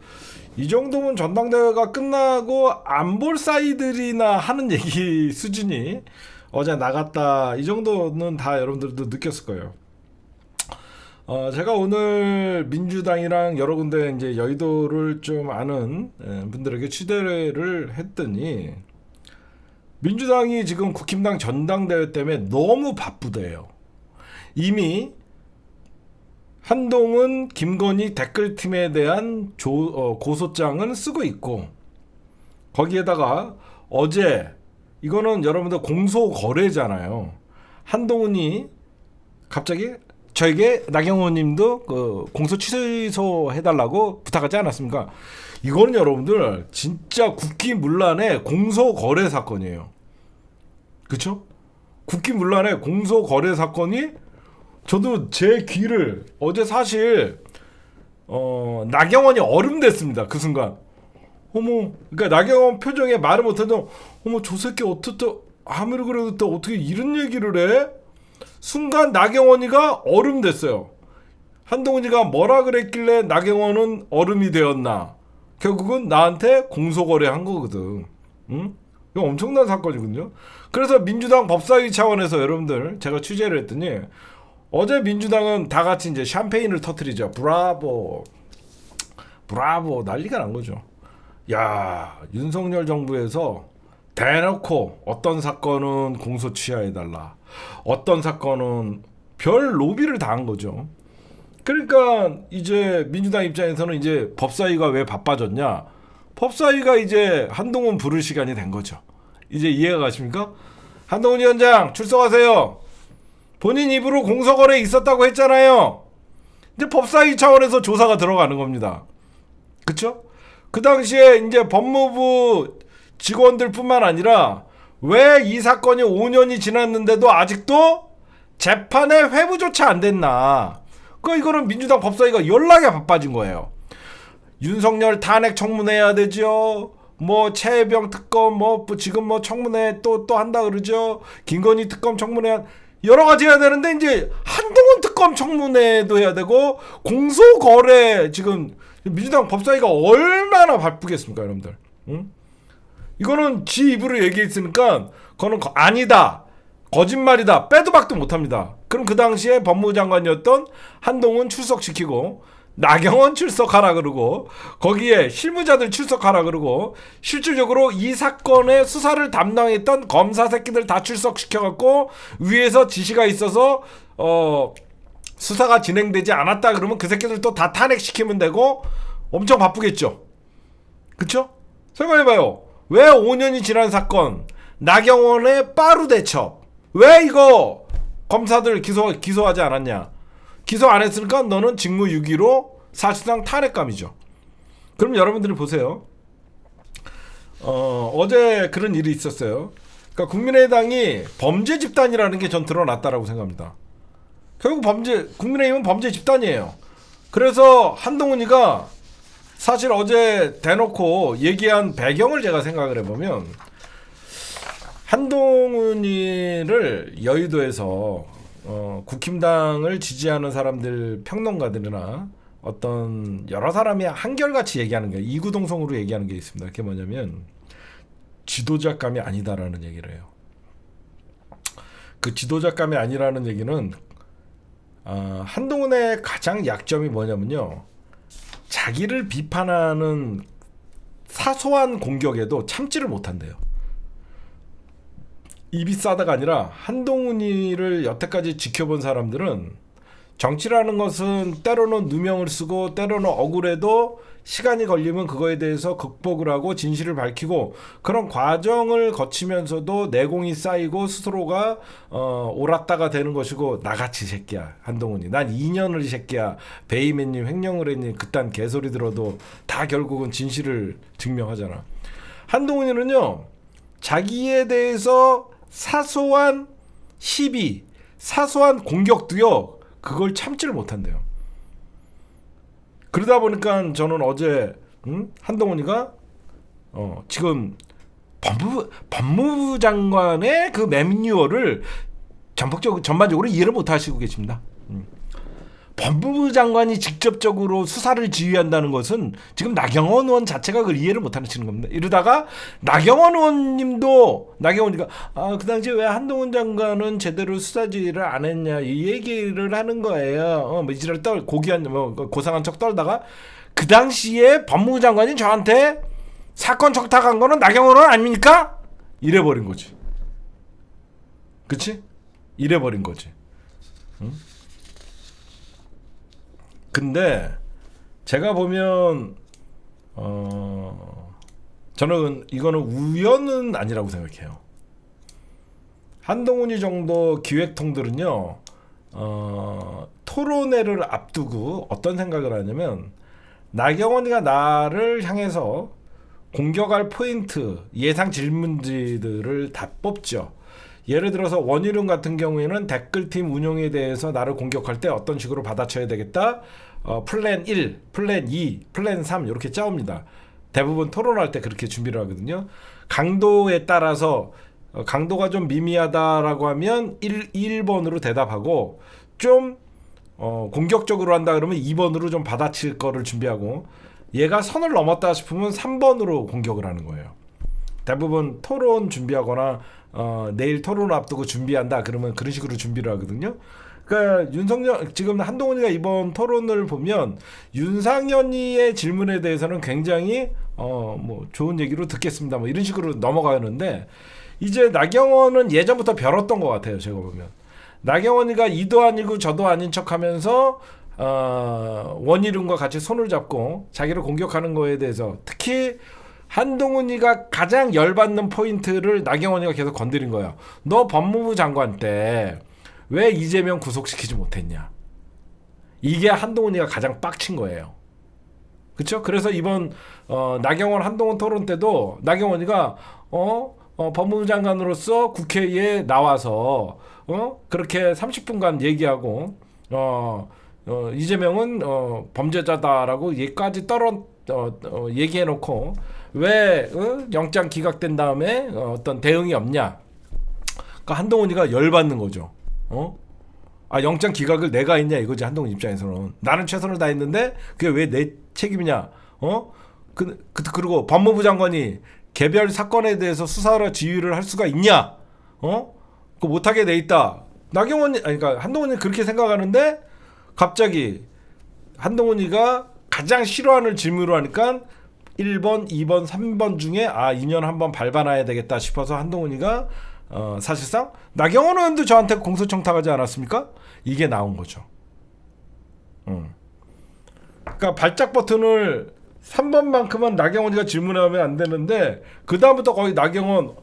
이 정도면 전당대회가 끝나고 안 볼 사이들이나 하는 얘기 수준이 어제 나갔다, 이 정도는 다 여러분들도 느꼈을 거예요. 제가 오늘 민주당이랑 여러 군데 이제 여의도를 좀 아는 분들에게 취재를 했더니 민주당이 지금 국힘당 전당대회 때문에 너무 바쁘대요. 이미 한동훈, 김건희 댓글팀에 대한 고소장을 쓰고 있고 거기에다가 어제 이거는 여러분들 공소거래잖아요. 한동훈이 갑자기 저에게 나경원 님도 그 공소 취소해달라고 부탁하지 않았습니까? 이거는 여러분들 진짜 국기문란의 공소거래 사건이에요. 그쵸? 국기문란의 공소거래 사건이 저도 제 귀를 어제 사실 나경원이 얼음됐습니다. 그 순간. 어머, 그러니까 나경원 표정에 말을 못해도 어머 저 새끼 어떻게 아무리 그래도 또 어떻게 이런 얘기를 해? 순간 나경원이가 얼음 됐어요. 한동훈이가 뭐라 그랬길래 나경원은 얼음이 되었나? 결국은 나한테 공소거래한 거거든. 응? 이거 엄청난 사건이거든요. 그래서 민주당 법사위 차원에서 여러분들 제가 취재를 했더니 어제 민주당은 다 같이 이제 샴페인을 터뜨리죠. 브라보, 브라보 난리가 난 거죠. 야, 윤석열 정부에서 대놓고 어떤 사건은 공소 취하해달라, 어떤 사건은 별 로비를 다 한 거죠. 그러니까 이제 민주당 입장에서는 이제 법사위가 왜 바빠졌냐? 법사위가 이제 한동훈 부를 시간이 된 거죠. 이제 이해가 가십니까? 한동훈 위원장 출석하세요. 본인 입으로 공소거래 있었다고 했잖아요. 이제 법사위 차원에서 조사가 들어가는 겁니다. 그쵸? 그 당시에 이제 법무부 직원들뿐만 아니라 왜 이 사건이 5년이 지났는데도 아직도 재판에 회부조차 안 됐나? 이거는 민주당 법사위가 연락에 바빠진 거예요. 윤석열 탄핵 청문회해야 되죠. 뭐 최혜병 특검 뭐 지금 뭐 청문회 또 한다 그러죠. 김건희 특검 청문회 여러 가지 해야 되는데 이제 한동훈 특검 청문회도 해야 되고 공소거래 지금 민주당 법사위가 얼마나 바쁘겠습니까, 여러분들? 응? 이거는 지 입으로 얘기했으니까 그거는 아니다, 거짓말이다, 빼도 박도 못합니다. 그럼 그 당시에 법무부 장관이었던 한동훈 출석시키고 나경원 출석하라 그러고 거기에 실무자들 출석하라 그러고 실질적으로 이 사건의 수사를 담당했던 검사 새끼들 다 출석시켜갖고 위에서 지시가 있어서 수사가 진행되지 않았다 그러면 그 새끼들 또 다 탄핵시키면 되고 엄청 바쁘겠죠. 그쵸? 생각해봐요. 왜 5년이 지난 사건 나경원의 빠루 대처 왜 이거 검사들 기소하지 않았냐? 기소 안 했으니까 너는 직무유기로 사실상 탄핵감이죠. 그럼 여러분들이 보세요. 어제 그런 일이 있었어요. 그러니까 국민의당이 범죄 집단이라는 게 전 드러났다라고 생각합니다. 결국 국민의힘은 범죄 집단이에요. 그래서 한동훈이가 사실 어제 대놓고 얘기한 배경을 제가 생각을 해보면 한동훈이를 여의도에서 국힘당을 지지하는 사람들 평론가들이나 어떤 여러 사람이 한결같이 얘기하는 게 이구동성으로 얘기하는 게 있습니다. 그게 뭐냐면 지도자감이 아니다라는 얘기를 해요. 그 지도자감이 아니라는 얘기는 한동훈의 가장 약점이 뭐냐면요, 자기를 비판하는 사소한 공격에도 참지를 못한대요. 입이 싸다가 아니라 한동훈이를 여태까지 지켜본 사람들은 정치라는 것은 때로는 누명을 쓰고 때로는 억울해도 시간이 걸리면 그거에 대해서 극복을 하고 진실을 밝히고 그런 과정을 거치면서도 내공이 쌓이고 스스로가 옳았다가 되는 것이고 나같이 새끼야 한동훈이 난 2년을 이 새끼야 베이맨님 횡령을 했니 그딴 개소리 들어도 다 결국은 진실을 증명하잖아. 한동훈이는요 자기에 대해서 사소한 시비 사소한 공격도요 그걸 참지를 못한대요. 그러다 보니까 저는 어제 한동훈이가 지금 법무부 장관의 그 매뉴얼을 전반적으로 이해를 못 하시고 계십니다. 법무부 장관이 직접적으로 수사를 지휘한다는 것은 지금 나경원 의원 자체가 그걸 이해를 못하는 겁니다. 이러다가 나경원 의원님도 나경원이가 그 당시에 왜 한동훈 장관은 제대로 수사 지휘를 안 했냐 이 얘기를 하는 거예요. 뭐 이지랄 고귀한 고상한 척 떨다가 그 당시에 법무부 장관이 저한테 사건 청탁한 거는 나경원 의원 아닙니까? 이래버린 거지. 그치? 이래버린 거지. 응? 근데 제가 보면 저는 이거는 우연은 아니라고 생각해요. 한동훈이 정도 기획통들은요 토론회를 앞두고 어떤 생각을 하냐면 나경원이가 나를 향해서 공격할 포인트 예상 질문지들을 다 뽑죠. 예를 들어서 원희룡 같은 경우에는 댓글팀 운영에 대해서 나를 공격할 때 어떤 식으로 받아쳐야 되겠다. 플랜 1, 플랜 2, 플랜 3 이렇게 짜옵니다. 대부분 토론할 때 그렇게 준비를 하거든요. 강도에 따라서 강도가 좀 미미하다라고 하면 1번으로 대답하고 좀 공격적으로 한다 그러면 2번으로 좀 받아칠 거를 준비하고 얘가 선을 넘었다 싶으면 3번으로 공격을 하는 거예요. 대부분 토론 준비하거나 내일 토론 앞두고 준비한다 그러면 그런 식으로 준비를 하거든요. 그러니까 윤석열 지금 한동훈이가 이번 토론을 보면 윤상현이의 질문에 대해서는 굉장히 뭐 좋은 얘기로 듣겠습니다 뭐 이런 식으로 넘어가는데 이제 나경원은 예전부터 벼렀던 것 같아요. 제가 보면 나경원이가 이도 아니고 저도 아닌 척하면서 원희룡과 같이 손을 잡고 자기를 공격하는 거에 대해서 특히 한동훈이가 가장 열받는 포인트를 나경원이가 계속 건드린 거예요. 너 법무부 장관 때 왜 이재명 구속시키지 못했냐. 이게 한동훈이가 가장 빡친 거예요. 그렇죠? 그래서 이번 나경원 한동훈 토론 때도 나경원이가 법무부 장관으로서 국회에 나와서 그렇게 30분간 얘기하고 이재명은 범죄자다라고 얘까지 얘기해놓고 왜 영장 기각된 다음에 어떤 대응이 없냐. 그러니까 한동훈이가 열받는 거죠. 영장 기각을 내가 했냐 이거지. 한동훈 입장에서는 나는 최선을 다했는데 그게 왜 내 책임이냐. 그리고 법무부 장관이 개별 사건에 대해서 수사를 지휘를 할 수가 있냐. 그거 못하게 돼 있다. 그러니까 한동훈이 그렇게 생각하는데 갑자기 한동훈이가 가장 싫어하는 질문을 하니까 1번, 2번, 3번 중에 2년 한번 밟아놔야 되겠다 싶어서 한동훈이가 사실상 나경원 의원도 저한테 공소청탁하지 않았습니까? 이게 나온 거죠. 그러니까 발작 버튼을 3번만큼은 나경원이가 질문하면 안 되는데 그 다음부터 거의 나경원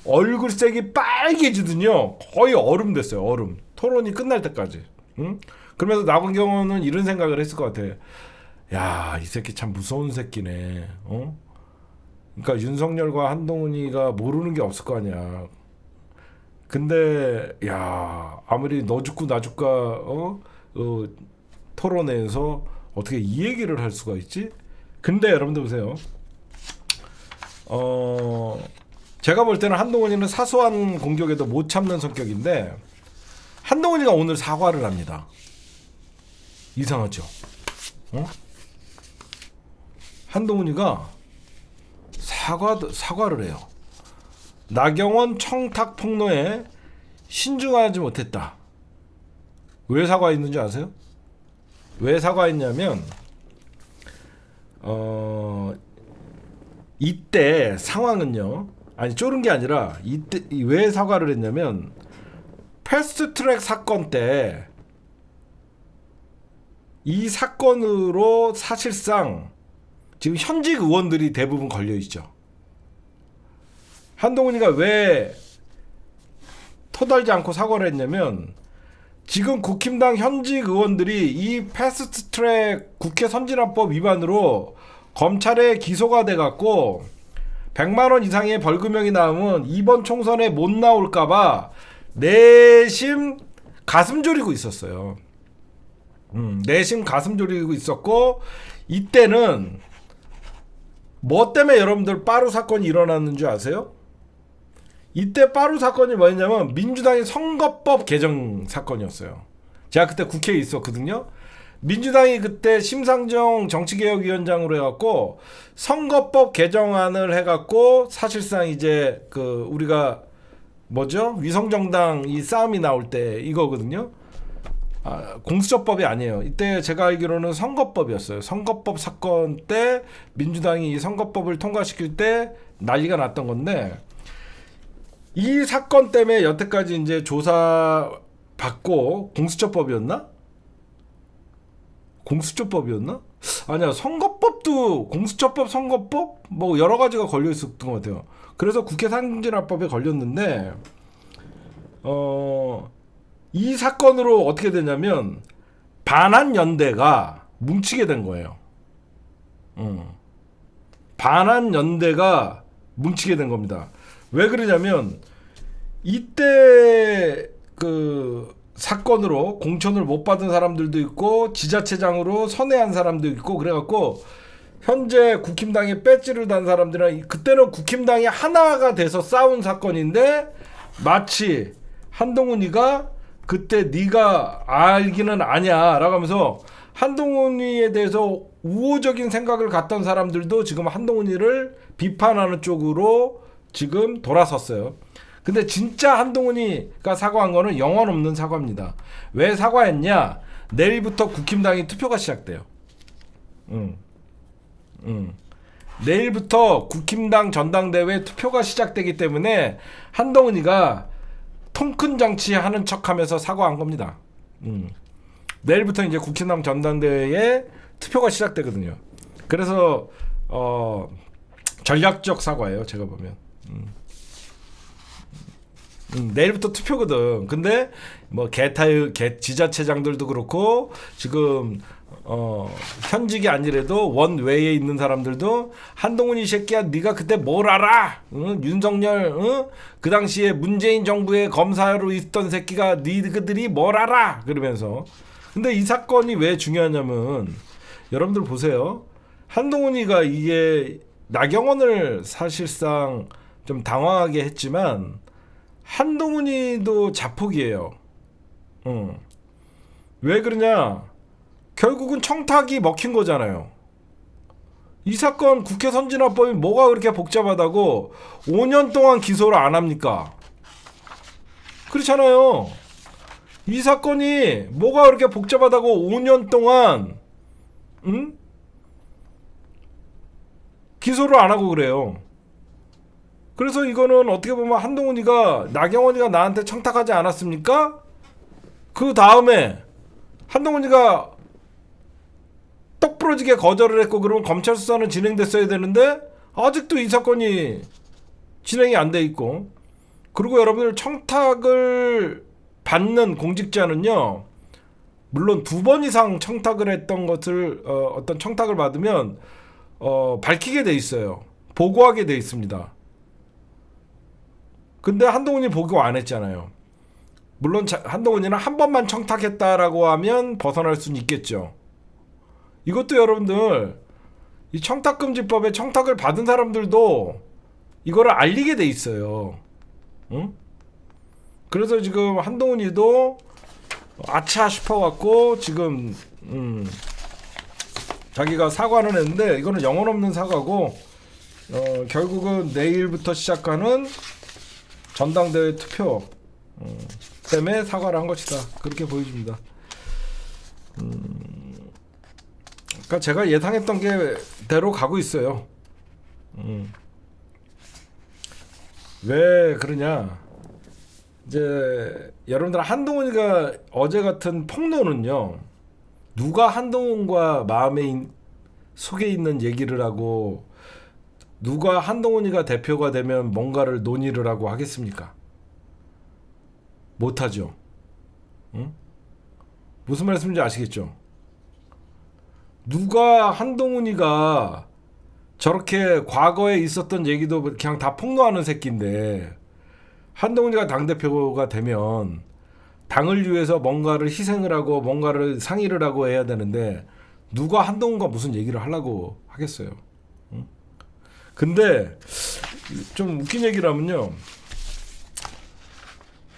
얼굴색이 빨개지더니요. 거의 얼음 됐어요. 얼음. 토론이 끝날 때까지. 그러면서 나경원은 이런 생각을 했을 것 같아. 야, 이 새끼 참 무서운 새끼네. 그러니까 윤석열과 한동훈이가 모르는 게 없을 거 아니야. 근데 야, 아무리 너 죽고 나 죽가 토론회에서 어떻게 이 얘기를 할 수가 있지? 근데 여러분들 보세요. 제가 볼 때는 한동훈이는 사소한 공격에도 못 참는 성격인데 한동훈이가 오늘 사과를 합니다. 이상하죠? 한동훈이가 사과를 해요. 나경원 청탁 폭로에 신중하지 못했다. 왜 사과했는지 아세요? 왜 사과했냐면 이때 상황은요. 아니 쫄은 게 아니라 이때 왜 사과를 했냐면 패스트트랙 사건 때 이 사건으로 사실상 지금 현직 의원들이 대부분 걸려 있죠. 한동훈이가 왜 터덜지 않고 사과를 했냐면 지금 국힘당 현직 의원들이 이 패스트트랙 국회 선진화법 위반으로 검찰에 기소가 돼갖고 100만 원 이상의 벌금형이 나오면 이번 총선에 못 나올까봐 내심 가슴 졸이고 있었어요. 내심 가슴 졸이고 있었고 이때는 뭐 때문에 여러분들 빠루 사건이 일어났는 줄 아세요? 이때 빠루 사건이 뭐였냐면 민주당의 선거법 개정 사건이었어요. 제가 그때 국회에 있었거든요. 민주당이 그때 심상정 정치개혁위원장으로 해갖고 선거법 개정안을 해갖고 사실상 이제 그 우리가 뭐죠? 위성정당 이 싸움이 나올 때 이거거든요. 공수처법이 아니에요. 이때 제가 알기로는 선거법이었어요. 선거법 사건 때 민주당이 이 선거법을 통과시킬 때 난리가 났던 건데, 이 사건 때문에 여태까지 이제 조사 받고 공수처법이었나? 공수처법이었나? 아니야, 선거법도 공수처법, 선거법 뭐 여러 가지가 걸려 있었던 것 같아요. 그래서 국회 상징진화법에 걸렸는데, 이 사건으로 어떻게 되냐면 반한 연대가 뭉치게 된 거예요. 반한 연대가 뭉치게 된 겁니다. 왜 그러냐면 이때 그 사건으로 공천을 못 받은 사람들도 있고 지자체장으로 선회한 사람도 있고 그래갖고 현재 국힘당에 배지를 단 사람들은 그때는 국힘당이 하나가 돼서 싸운 사건인데, 마치 한동훈이가 그때 네가 알기는 아냐라고 하면서 한동훈이에 대해서 우호적인 생각을 갖던 사람들도 지금 한동훈이를 비판하는 쪽으로 지금 돌아섰어요. 근데 진짜 한동훈이가 사과한 거는 영혼 없는 사과입니다. 왜 사과했냐? 내일부터 국힘당이 투표가 시작돼요. 내일부터 국힘당 전당대회 투표가 시작되기 때문에 한동훈이가 통큰 정치하는 척하면서 사과한 겁니다. 내일부터 이제 국힘당 전당대회에 투표가 시작되거든요. 그래서 전략적 사과예요, 제가 보면. 내일부터 투표거든. 근데 뭐 지자체장들도 그렇고 지금 현직이 아니래도 원외에 있는 사람들도 한동훈 이 새끼야 네가 그때 뭘 알아? 윤석열 그 당시에 문재인 정부의 검사로 있던 새끼가 니들이 뭘 알아? 그러면서. 근데 이 사건이 왜 중요하냐면 여러분들 보세요. 한동훈이가 이게 나경원을 사실상 좀 당황하게 했지만 한동훈이도 자폭이에요. 왜 그러냐? 결국은 청탁이 먹힌 거잖아요. 이 사건 국회 선진화법이 뭐가 그렇게 복잡하다고 5년 동안 기소를 안 합니까? 그렇잖아요. 이 사건이 뭐가 그렇게 복잡하다고 5년 동안 기소를 안 하고 그래요. 그래서 이거는 어떻게 보면 한동훈이가 나경원이가 나한테 청탁하지 않았습니까? 그 다음에 한동훈이가 떡 부러지게 거절을 했고 그러면 검찰 수사는 진행됐어야 되는데 아직도 이 사건이 진행이 안 돼 있고, 그리고 여러분들 청탁을 받는 공직자는요, 물론 2번 이상 청탁을 했던 것을 어떤 청탁을 받으면 밝히게 돼 있어요. 보고하게 돼 있습니다. 근데 한동훈이 보고 안 했잖아요. 물론 한동훈이는 한 번만 청탁했다라고 하면 벗어날 수는 있겠죠. 이것도 여러분들 이 청탁금지법에 청탁을 받은 사람들도 이거를 알리게 돼 있어요. 그래서 지금 한동훈이도 아차 싶어갖고 지금 자기가 사과는 했는데 이거는 영혼 없는 사과고, 결국은 내일부터 시작하는 전당대회 투표 때문에 사과를 한 것이다, 그렇게 보여집니다. 그러니까 제가 예상했던 게 대로 가고 있어요. 왜 그러냐? 이제 여러분들 한동훈이가 어제 같은 폭로는요, 누가 한동훈과 마음에 속에 있는 얘기를 하고 누가 한동훈이가 대표가 되면 뭔가를 논의를 하고 하겠습니까? 못하죠. 무슨 말씀인지 아시겠죠? 누가 한동훈이가 저렇게 과거에 있었던 얘기도 그냥 다 폭로하는 새끼인데, 한동훈이가 당대표가 되면 당을 위해서 뭔가를 희생을 하고 뭔가를 상의를 하고 해야 되는데 누가 한동훈과 무슨 얘기를 하려고 하겠어요. 근데 좀 웃긴 얘기라면요,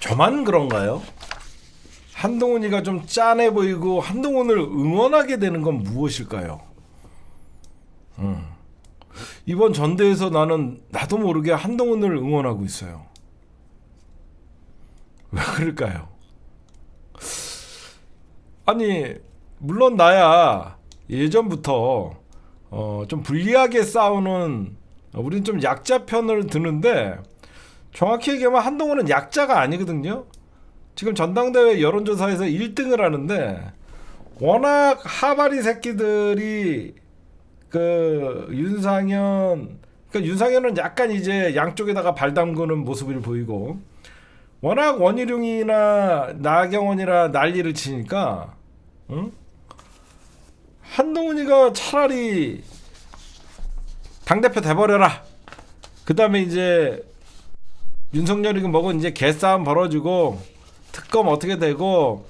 저만 그런가요? 한동훈이가 좀 짠해 보이고 한동훈을 응원하게 되는 건 무엇일까요? 이번 전대에서 나는 나도 모르게 한동훈을 응원하고 있어요. 왜 그럴까요? 아니 물론 나야 예전부터 좀 불리하게 싸우는 우린 좀 약자 편을 드는데 정확히 얘기하면 한동훈은 약자가 아니거든요. 지금 전당대회 여론조사에서 1등을 하는데 워낙 하바리 새끼들이 그 윤상현, 그러니까 윤상현은 약간 이제 양쪽에다가 발 담그는 모습을 보이고 워낙 원희룡이나 나경원이라 난리를 치니까 응? 한동훈이가 차라리 당대표 돼버려라. 그 다음에 이제 윤석열이 먹은 이제 개싸움 벌어지고 특검 어떻게 되고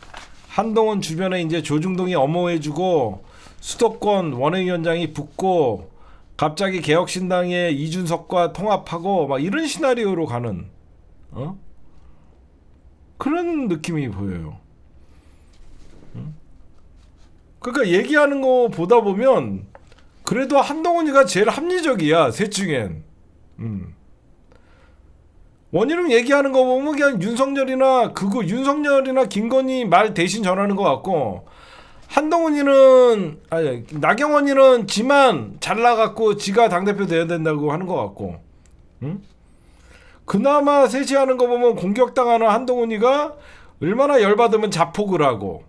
한동훈 주변에 이제 조중동이 엄호해주고 수도권 원외위원장이 붙고 갑자기 개혁신당의 이준석과 통합하고 막 이런 시나리오로 가는 그런 느낌이 보여요. 그러니까 얘기하는 거 보다 보면 그래도 한동훈이가 제일 합리적이야 셋 중엔. 원희룡 얘기하는 거 보면 그냥 윤석열이나 김건희 말 대신 전하는 것 같고 한동훈이는 아니 나경원이는 지만 잘나갖고 지가 당대표 돼야 된다고 하는 것 같고 그나마 셋이 하는 거 보면 공격당하는 한동훈이가 얼마나 열받으면 자폭을 하고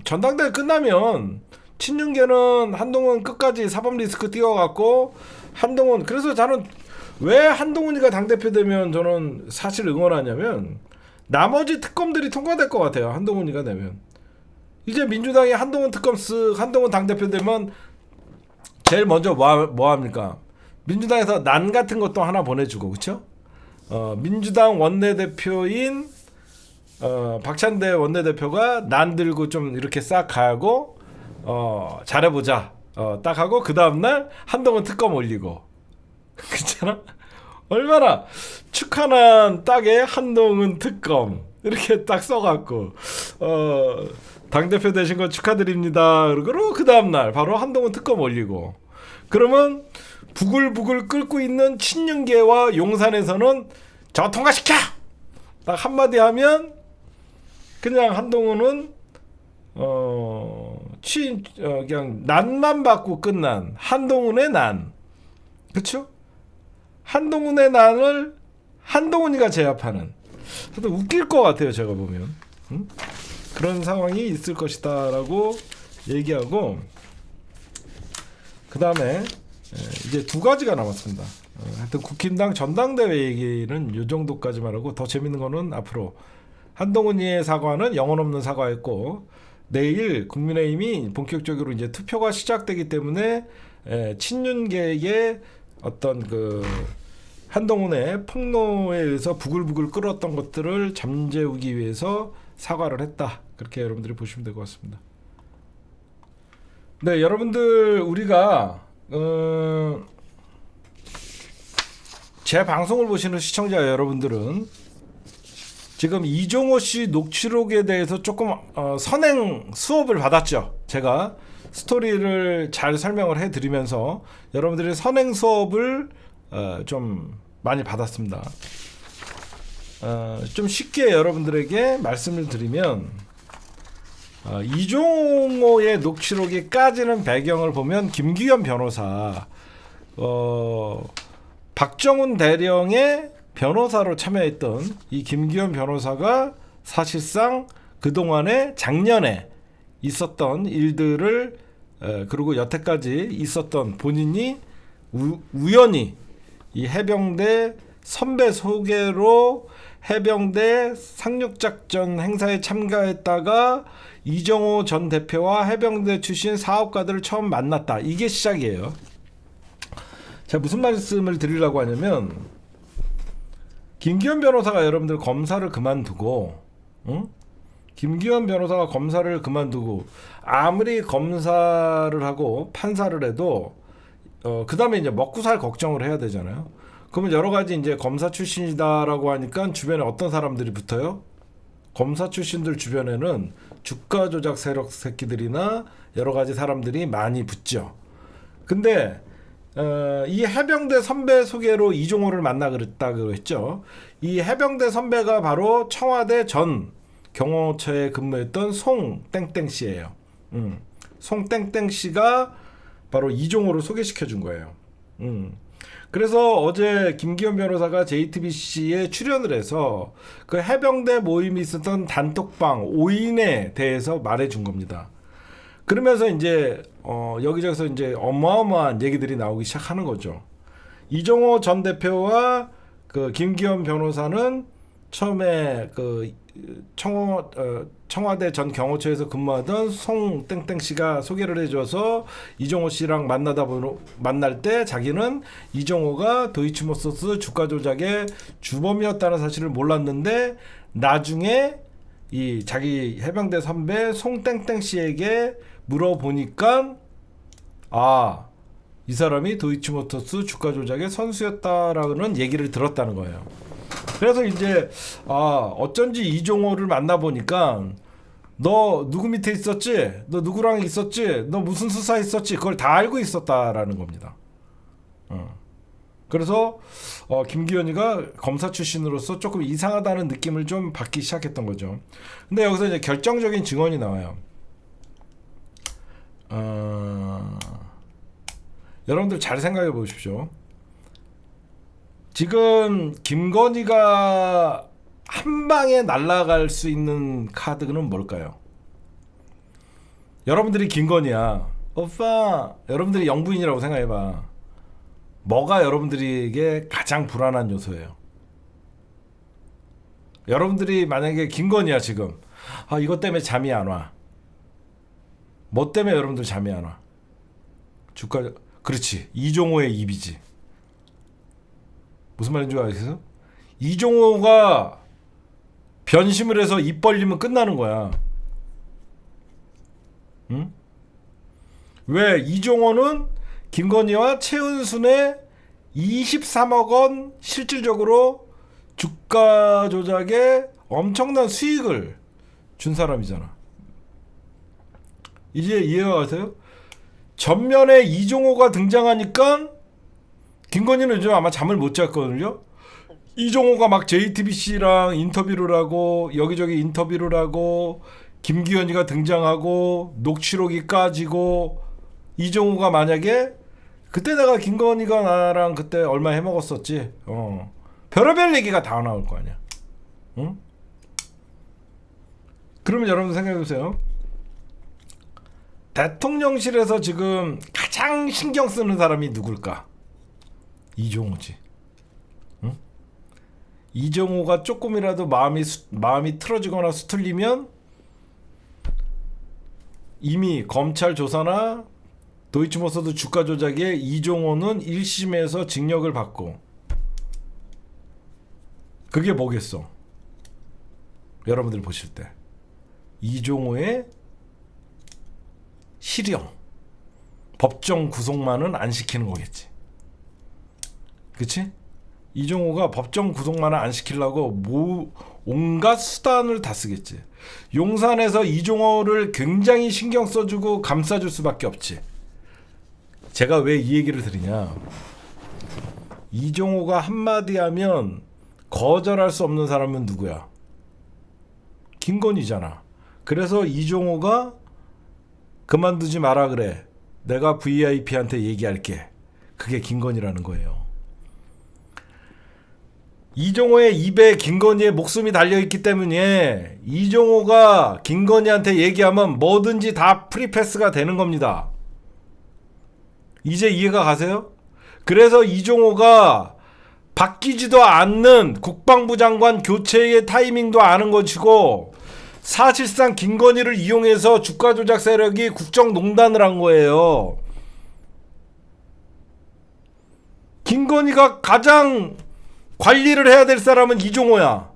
전당대회 끝나면 친윤계는 한동훈 끝까지 사법 리스크 띄워갖고 한동훈 그래서 저는 왜 한동훈이가 당대표 되면 저는 사실 응원하냐면 나머지 특검들이 통과될 것 같아요. 한동훈이가 되면 이제 민주당이 한동훈 특검 한동훈 당대표 되면 제일 먼저 뭐 합니까? 민주당에서 난 같은 것도 하나 보내주고 그렇죠? 민주당 원내대표인 박찬대 원내대표가 난 들고 좀 이렇게 싹 가고 잘해보자 딱 하고 그 다음날 한동훈 특검 올리고 그렇잖아? 얼마나 축하난 딱에 한동훈 특검 이렇게 딱 써갖고 당대표 되신 거 축하드립니다. 그리고 그 다음날 바로 한동훈 특검 올리고 그러면 부글부글 끓고 있는 친윤계와 용산에서는 저 통과시켜! 딱 한마디 하면 그냥 한동훈은 그냥 난만 받고 끝난 한동훈의 난 그쵸? 한동훈의 난을 한동훈이가 제압하는 하여튼 웃길 것 같아요 제가 보면 그런 상황이 있을 것이다 라고 얘기하고 그 다음에 이제 두 가지가 남았습니다. 하여튼 국힘당 전당대회 얘기는 이 정도까지만 하고 더 재밌는 거는 앞으로 한동훈이의 사과는 영혼 없는 사과였고 내일 국민의힘이 본격적으로 이제 투표가 시작되기 때문에 친윤계의 어떤 그 한동훈의 폭로에 의해서 부글부글 끓었던 것들을 잠재우기 위해서 사과를 했다. 그렇게 여러분들이 보시면 될 것 같습니다. 네, 여러분들 우리가 제 방송을 보시는 시청자 여러분들은 지금 이종호 씨 녹취록에 대해서 조금 선행 수업을 받았죠. 제가 스토리를 잘 설명을 해드리면서 여러분들이 선행 수업을 좀 많이 받았습니다. 좀 쉽게 여러분들에게 말씀을 드리면 이종호의 녹취록이 까지는 배경을 보면 김기현 변호사 박정훈 대령의 변호사로 참여했던 이 김기현 변호사가 사실상 그동안에 작년에 있었던 일들을 그리고 여태까지 있었던 본인이 우연히 이 해병대 선배 소개로 해병대 상륙작전 행사에 참가했다가 이정호 전 대표와 해병대 출신 사업가들을 처음 만났다. 이게 시작이에요. 제가 무슨 말씀을 드리려고 하냐면 김기현 변호사가 여러분들 검사를 그만두고 김기현 변호사가 검사를 그만두고 아무리 검사를 하고 판사를 해도 그 다음에 이제 먹고 살 걱정을 해야 되잖아요. 그러면 여러 가지 이제 검사 출신이다라고 하니까 주변에 어떤 사람들이 붙어요? 검사 출신들 주변에는 주가 조작 세력 새끼들이나 여러 가지 사람들이 많이 붙죠. 근데 이 해병대 선배 소개로 이종호를 만나 그랬다고 했죠. 이 해병대 선배가 바로 청와대 전 경호처에 근무했던 송땡땡 씨예요. 송땡땡 씨가 바로 이종호를 소개시켜 준 거예요. 그래서 어제 김기현 변호사가 JTBC에 출연을 해서 그 해병대 모임이 있었던 단톡방 5인에 대해서 말해 준 겁니다. 그러면서 이제 여기저기서 이제 어마어마한 얘기들이 나오기 시작하는 거죠. 이종호 전 대표와 그 김기현 변호사는 처음에 그 청와대 전 경호처에서 근무하던 송땡땡 씨가 소개를 해줘서 이종호 씨랑 만날 때 자기는 이종호가 도이치모터스 주가 조작의 주범이었다는 사실을 몰랐는데 나중에 이 자기 해병대 선배 송땡땡 씨에게 물어보니까 이 사람이 도이치모터스 주가 조작의 선수였다라는 얘기를 들었다는 거예요. 그래서 이제 어쩐지 이종호를 만나보니까 너 누구 밑에 있었지? 너 누구랑 있었지? 너 무슨 수사 했었지? 그걸 다 알고 있었다라는 겁니다. 그래서 김기현이가 검사 출신으로서 조금 이상하다는 느낌을 좀 받기 시작했던 거죠. 근데 여기서 이제 결정적인 증언이 나와요. 여러분들 잘 생각해 보십시오. 지금 김건희가 한 방에 날아갈 수 있는 카드는 뭘까요? 여러분들이 김건희야. 오빠, 여러분들이 영부인이라고 생각해봐. 뭐가 여러분들에게 가장 불안한 요소예요? 여러분들이 만약에 김건희야 지금 이것 때문에 잠이 안 와. 뭐 때문에 여러분들 잠이 안 와? 주가, 그렇지, 이종호의 입이지. 무슨 말인지 아세요? 이종호가 변심을 해서 입 벌리면 끝나는 거야. 응? 왜? 이종호는 김건희와 최은순의 23억 원 실질적으로 주가 조작에 엄청난 수익을 준 사람이잖아. 이제 이해가 가세요? 전면에 이종호가 등장하니까 김건희는 요즘 아마 잠을 못 잤거든요. 이종호가 막 JTBC랑 인터뷰를 하고 여기저기 인터뷰를 하고 김기현이가 등장하고 녹취록이 까지고 이종호가 만약에 그때 내가 김건희가 나랑 그때 얼마 해먹었었지. 별의별 얘기가 다 나올 거 아니야. 응? 그러면 여러분 생각해보세요. 대통령실에서 지금 가장 신경 쓰는 사람이 누굴까? 이종호지. 응? 이종호가 조금이라도 마음이 틀어지거나 수틀리면 이미 검찰 조사나 도이치모터스 주가 조작에 이종호는 1심에서 징역을 받고, 그게 뭐겠어? 여러분들 보실 때 이종호의 실형, 법정 구속만은 안 시키는 거겠지. 그치? 이종호가 법정 구속만은 안 시키려고 온갖 수단을 다 쓰겠지. 용산에서 이종호를 굉장히 신경 써주고 감싸줄 수밖에 없지. 제가 왜 이 얘기를 드리냐, 이종호가 한마디 하면 거절할 수 없는 사람은 누구야? 김건희잖아. 그래서 이종호가 그만두지 마라 그래, 내가 VIP한테 얘기할게, 그게 김건희라는 거예요. 이종호의 입에 김건희의 목숨이 달려있기 때문에 이종호가 김건희한테 얘기하면 뭐든지 다 프리패스가 되는 겁니다. 이제 이해가 가세요? 그래서 이종호가 바뀌지도 않는 국방부 장관 교체의 타이밍도 아는 것이고, 사실상 김건희를 이용해서 주가 조작 세력이 국정농단을 한 거예요. 김건희가 가장 관리를 해야 될 사람은 이종호야.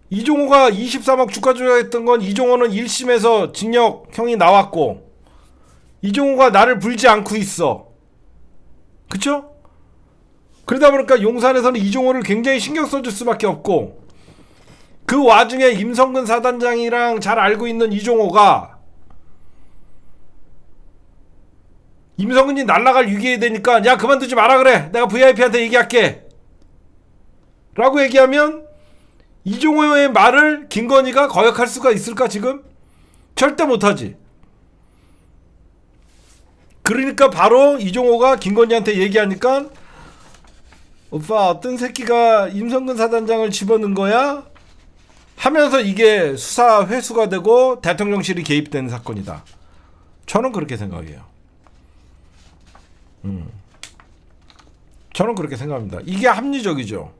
이종호가 23억 주가 조작했던 건 이종호는 1심에서 징역형이 나왔고, 이종호가 나를 불지 않고 있어. 그쵸? 그러다 보니까 용산에서는 이종호를 굉장히 신경 써줄 수밖에 없고, 그 와중에 임성근 사단장이랑 잘 알고 있는 이종호가 임성근이 날아갈 위기에 되니까 야 그만두지 마라 그래 내가 VIP한테 얘기할게 라고 얘기하면 이종호의 말을 김건희가 거역할 수가 있을까 지금? 절대 못하지. 그러니까 바로 이종호가 김건희한테 얘기하니까 오빠 어떤 새끼가 임성근 사단장을 집어넣은 거야? 하면서 이게 수사 회수가 되고 대통령실이 개입된 사건이다. 저는 그렇게 생각해요. 저는 그렇게 생각합니다. 이게 합리적이죠.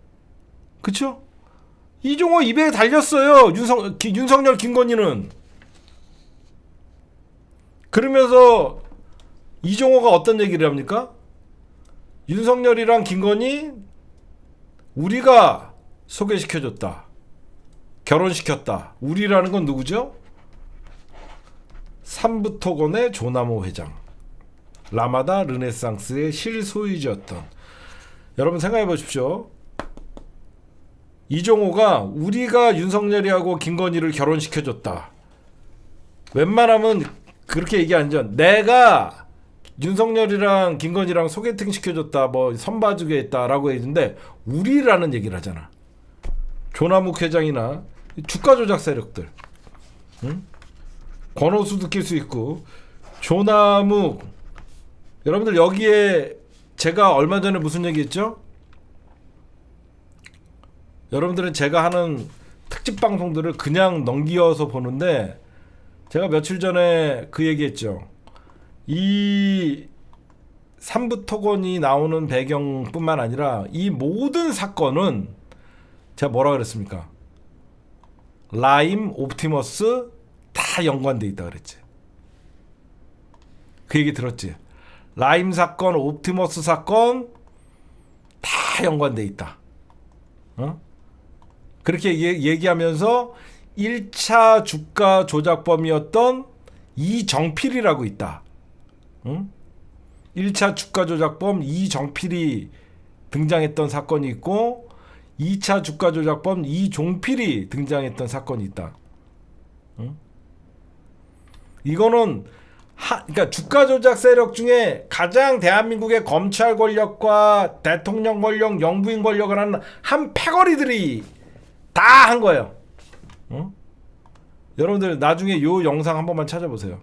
그쵸? 이종호 입에 달렸어요. 윤석열 김건희는. 그러면서 이종호가 어떤 얘기를 합니까? 윤석열이랑 김건희 우리가 소개시켜줬다. 결혼시켰다. 우리라는 건 누구죠? 삼부토건의 조남호 회장. 라마다 르네상스의 실소유주였던. 여러분 생각해 보십시오. 이종호가 우리가 윤석열이하고 김건희를 결혼시켜줬다. 웬만하면 그렇게 얘기 안 전. 내가 윤석열이랑 김건희랑 소개팅 시켜줬다. 뭐 선봐주게 했다라고 했는데 우리라는 얘기를 하잖아. 조남욱 회장이나 주가 조작 세력들. 응? 권오수도 낄 수 있고 조남욱. 여러분들 여기에 제가 얼마 전에 무슨 얘기했죠? 여러분들은 제가 하는 특집 방송들을 그냥 넘기어서 보는데 제가 며칠 전에 그 얘기했죠. 이 삼부토건이 나오는 배경뿐만 아니라 이 모든 사건은 제가 뭐라 그랬습니까? 라임, 옵티머스 다 연관돼 있다 그랬지. 그 얘기 들었지? 라임 사건, 옵티머스 사건 다 연관돼 있다. 어? 그렇게 얘기하면서 1차 주가 조작범이었던 이정필이라고 있다. 응? 1차 주가 조작범 이정필이 등장했던 사건이 있고 2차 주가 조작범 이종필이 등장했던 사건이 있다. 응? 이거는 그러니까 주가 조작 세력 중에 가장 대한민국의 검찰 권력과 대통령 권력, 영부인 권력을 하는 한 패거리들이 다 한 거예요. 응? 여러분들 나중에 요 영상 한 번만 찾아보세요.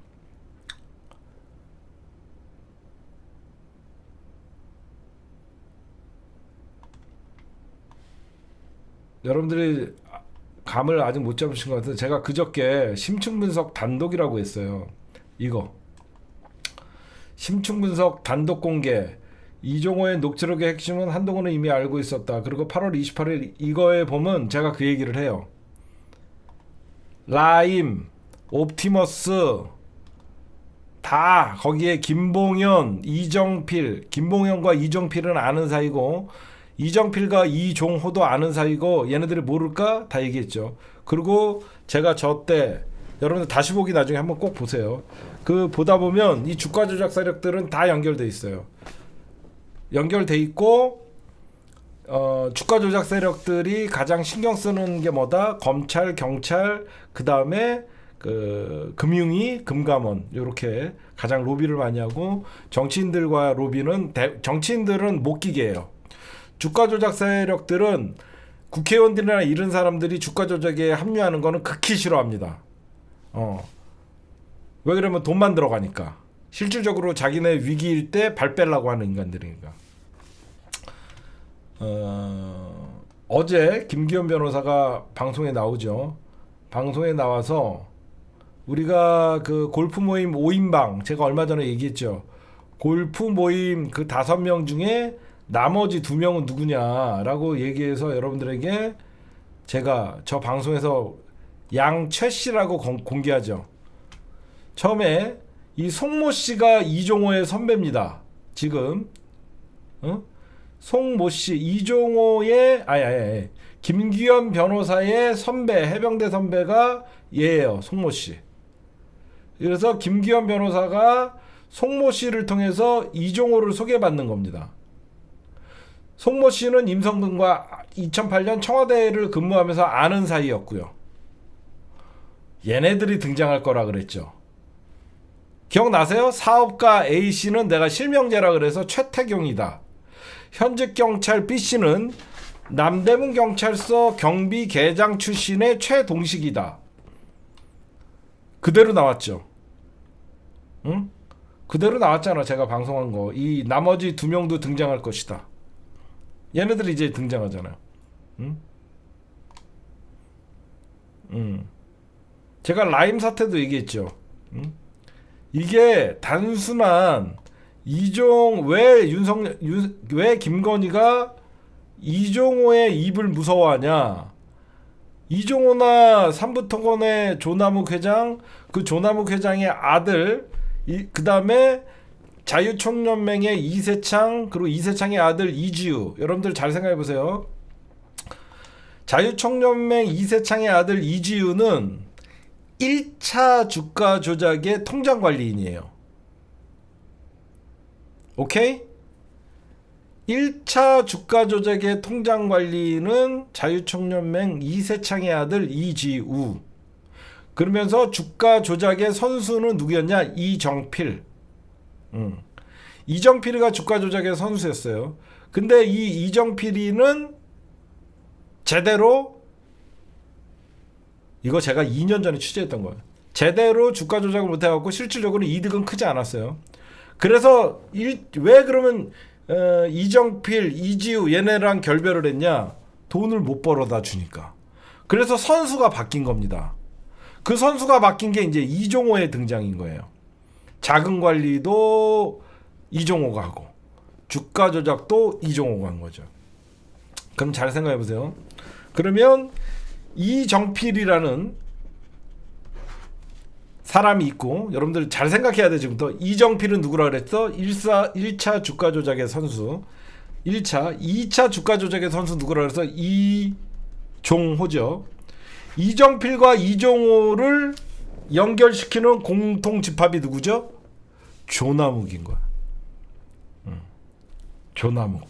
여러분들이 감을 아직 못 잡으신 것 같아서 제가 그저께 심층 분석 단독이라고 했어요. 이거 심층 분석 단독 공개. 이종호의 녹취록의 핵심은 한동훈은 이미 알고 있었다. 그리고 8월 28일 이거에 보면 제가 그 얘기를 해요. 라임, 옵티머스 다 거기에 김봉현, 이정필, 김봉현과 이정필은 아는 사이고 이정필과 이종호도 아는 사이고 얘네들이 모를까? 다 얘기했죠. 그리고 제가 저 때 여러분들 다시 보기 나중에 한번 꼭 보세요. 그 보다 보면 이 주가 조작 세력들은 다 연결돼 있어요. 연결돼 있고 주가 조작 세력들이 가장 신경 쓰는 게 뭐다? 검찰, 경찰, 그 다음에 그 금융위, 금감원 이렇게 가장 로비를 많이 하고 정치인들과 로비는 정치인들은 못 끼게 해요. 주가 조작 세력들은 국회의원들이나 이런 사람들이 주가 조작에 합류하는 거는 극히 싫어합니다. 왜 그러면 돈만 들어가니까. 실질적으로 자기네 위기일 때 발 빼려고 하는 인간들이니까. 어제 김기현 변호사가 방송에 나오죠. 방송에 나와서 우리가 그 골프 모임 5인방 제가 얼마 전에 얘기했죠. 골프 모임 그 5명 중에 나머지 2명은 누구냐라고 얘기해서 여러분들에게 제가 저 방송에서 양최 씨라고 공개하죠. 처음에 이 송모 씨가 이종호의 선배입니다. 지금 송모 씨 이종호의 김기현 변호사의 선배 해병대 선배가 얘예요. 송모 씨. 그래서 김기현 변호사가 송모 씨를 통해서 이종호를 소개받는 겁니다. 송모 씨는 임성근과 2008년 청와대를 근무하면서 아는 사이였고요. 얘네들이 등장할 거라 그랬죠. 기억나세요? 사업가 A씨는 내가 실명제라 그래서 최태경이다. 현직 경찰 B씨는 남대문 경찰서 경비계장 출신의 최동식이다. 그대로 나왔죠. 응? 그대로 나왔잖아. 제가 방송한 거. 이 나머지 두 명도 등장할 것이다. 얘네들이 이제 등장하잖아요. 응? 제가 라임 사태도 얘기했죠. 응? 이게 단순한 왜 김건희가 이종호의 입을 무서워하냐? 이종호나 삼부토건의 조남욱 회장, 그 조남욱 회장의 아들, 그 다음에 자유총연맹의 이세창, 그리고 이세창의 아들 이지우. 여러분들 잘 생각해 보세요. 자유총연맹 이세창의 아들 이지우는 1차 주가 조작의 통장 관리인이에요. 오케이? 1차 주가 조작의 통장 관리인은 자유총연맹 이세창의 아들 이지우. 그러면서 주가 조작의 선수는 누구였냐? 이정필. 이정필이가 주가 조작의 선수였어요. 근데 이 이정필이는 제대로, 이거 제가 2년 전에 취재했던 거예요. 제대로 주가 조작을 못해갖고 실질적으로 이득은 크지 않았어요. 그래서 왜 그러면 이정필, 이지우 얘네랑 결별을 했냐? 돈을 못 벌어다 주니까. 그래서 선수가 바뀐 겁니다. 그 선수가 바뀐 게 이제 이종호의 등장인 거예요. 자금 관리도 이종호가 하고 주가 조작도 이종호가 한 거죠. 그럼 잘 생각해 보세요. 그러면 이정필이라는 사람이 있고, 여러분들 잘 생각해야 돼. 지금부터 이정필은 누구라 그랬어? 1차 주가 조작의 선수. 2차 주가 조작의 선수 누구라 그래서 이종호죠. 이정필과 이종호를 연결시키는 공통 집합이 누구죠? 조남욱인 거야. 조남욱.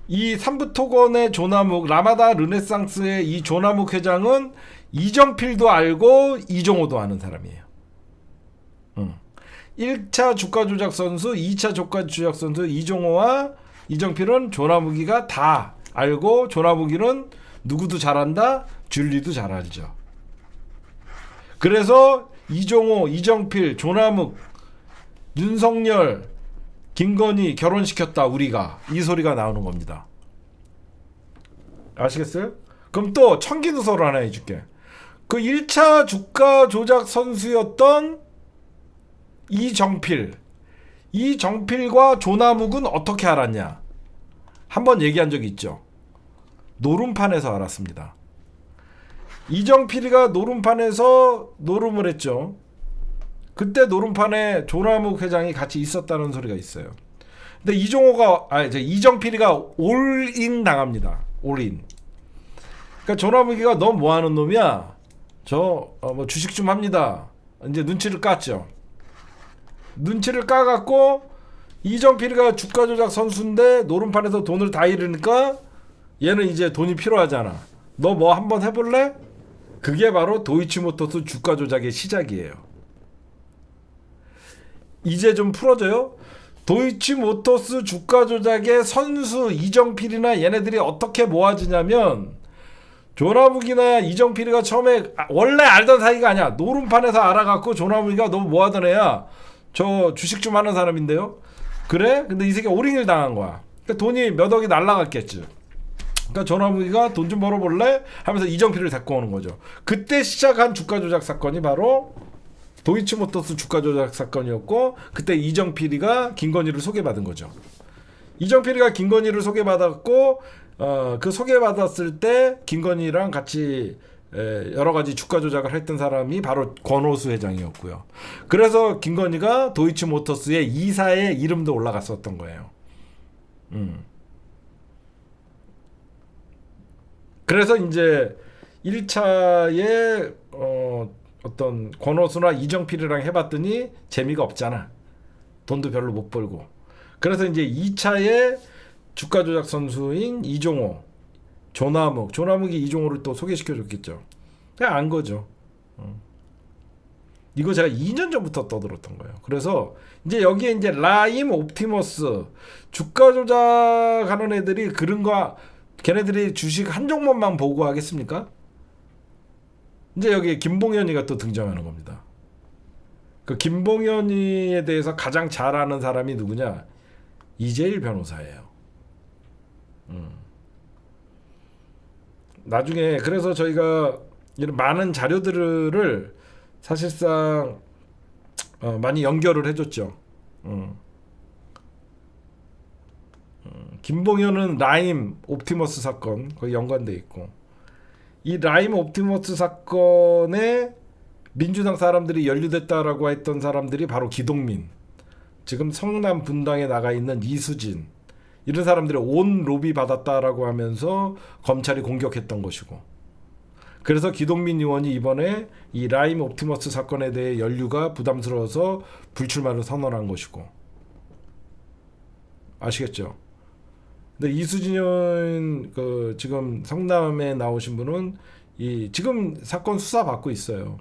이 삼부토건의 조남욱, 라마다 르네상스의 이 조남욱 회장은 이정필도 알고 이종호도 아는 사람이에요. 1차 주가 조작 선수, 2차 주가 조작 선수 이종호와 이정필은 조남욱이가 다 알고, 조남욱이는 누구도 잘한다, 줄리도 잘 알죠. 그래서 이종호, 이정필, 조남욱, 윤석열, 김건희 결혼시켰다 우리가, 이 소리가 나오는 겁니다. 아시겠어요? 그럼 또 청기누설을 하나 해줄게. 그 1차 주가 조작 선수였던 이정필과 조남욱은 어떻게 알았냐? 한번 얘기한 적이 있죠. 노름판에서 알았습니다. 이정필이가 노름판에서 노름을 했죠. 그때 노름판에 조남욱 회장이 같이 있었다는 소리가 있어요. 근데 이정필이가 올인 당합니다. 올인. 그러니까 조남욱이가 너 뭐하는 놈이야? 뭐 주식 좀 합니다. 이제 눈치를 깠죠. 눈치를 까갖고 이정필이가 주가 조작 선수인데 노름판에서 돈을 다 잃으니까 얘는 이제 돈이 필요하잖아. 너 뭐 한번 해볼래? 그게 바로 도이치모터스 주가 조작의 시작이에요. 이제 좀 풀어져요? 도이치모터스 주가 조작의 선수 이정필이나 얘네들이 어떻게 모아지냐면, 조남욱이나 이정필이가 처음에 원래 알던 사이가 아니야. 노름판에서 알아갖고 조남욱이가 너무 뭐하던 애야. 저 주식 좀 하는 사람인데요. 그래? 근데 이 새끼 오링을 당한 거야. 그러니까 돈이 몇 억이 날라갔겠지. 그러니까 조남욱이가 돈 좀 벌어볼래? 하면서 이정필을 데리고 오는 거죠. 그때 시작한 주가 조작 사건이 바로 도이치모터스 주가 조작 사건이었고, 그때 이정필이가 김건희를 소개받은 거죠. 이정필이가 김건희를 소개받았고, 그 소개받았을 때 김건희랑 같이 여러 가지 주가 조작을 했던 사람이 바로 권오수 회장이었고요. 그래서 김건희가 도이치모터스의 이사의 이름도 올라갔었던 거예요. 그래서 이제 1차에 어떤 권오수나 이정필이랑 해봤더니 재미가 없잖아. 돈도 별로 못 벌고. 그래서 이제 2차에 주가 조작 선수인 이종호, 조남욱이 이종호를 또 소개시켜줬겠죠. 그냥 안 거죠. 이거 제가 2년 전부터 떠들었던 거예요. 그래서 이제 여기에 이제 라임, 옵티머스 주가 조작하는 애들이 그런 거, 걔네들이 주식 한 종목만 보고 하겠습니까? 이제 여기에 김봉현이가 또 등장하는 겁니다. 그 김봉현이에 대해서 가장 잘 아는 사람이 누구냐? 이재일 변호사예요. 나중에 그래서 저희가 이런 많은 자료들을 사실상 많이 연결을 해줬죠. 김봉현은 라임 옵티머스 사건 거기 연관돼 있고, 이 라임 옵티머스 사건에 민주당 사람들이 연루됐다라고 했던 사람들이 바로 기동민, 지금 성남 분당에 나가 있는 이수진, 이런 사람들이 온 로비 받았다라고 하면서 검찰이 공격했던 것이고, 그래서 기동민 의원이 이번에 이 라임 옵티머스 사건에 대해 연루가 부담스러워서 불출마를 선언한 것이고, 아시겠죠? 근데 이수진 의원 그 지금 성남에 나오신 분은 이 지금 사건 수사 받고 있어요.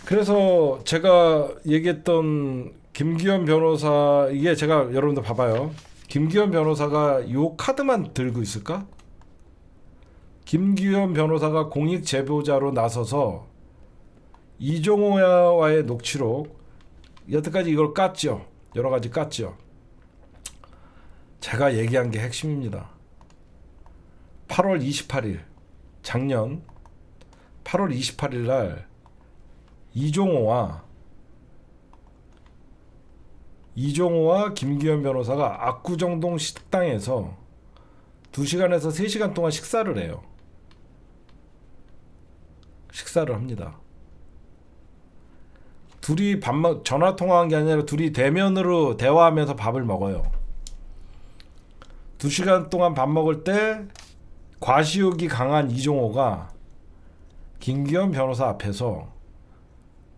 그래서 제가 얘기했던 김기현 변호사, 이게 제가 여러분들 봐봐요. 김기현 변호사가 요 카드만 들고 있을까? 김기현 변호사가 공익 제보자로 나서서 이종호와의 녹취록, 여태까지 이걸 깠죠. 여러 가지 깠죠. 제가 얘기한 게 핵심입니다. 8월 28일, 작년 8월 28일 날 이종호와 김기현 변호사가 압구정동 식당에서 2시간에서 3시간 동안 식사를 해요. 식사를 합니다. 둘이 전화 통화한 게 아니라 둘이 대면으로 대화하면서 밥을 먹어요. 2시간 동안 밥 먹을 때 과시욕이 강한 이종호가 김기현 변호사 앞에서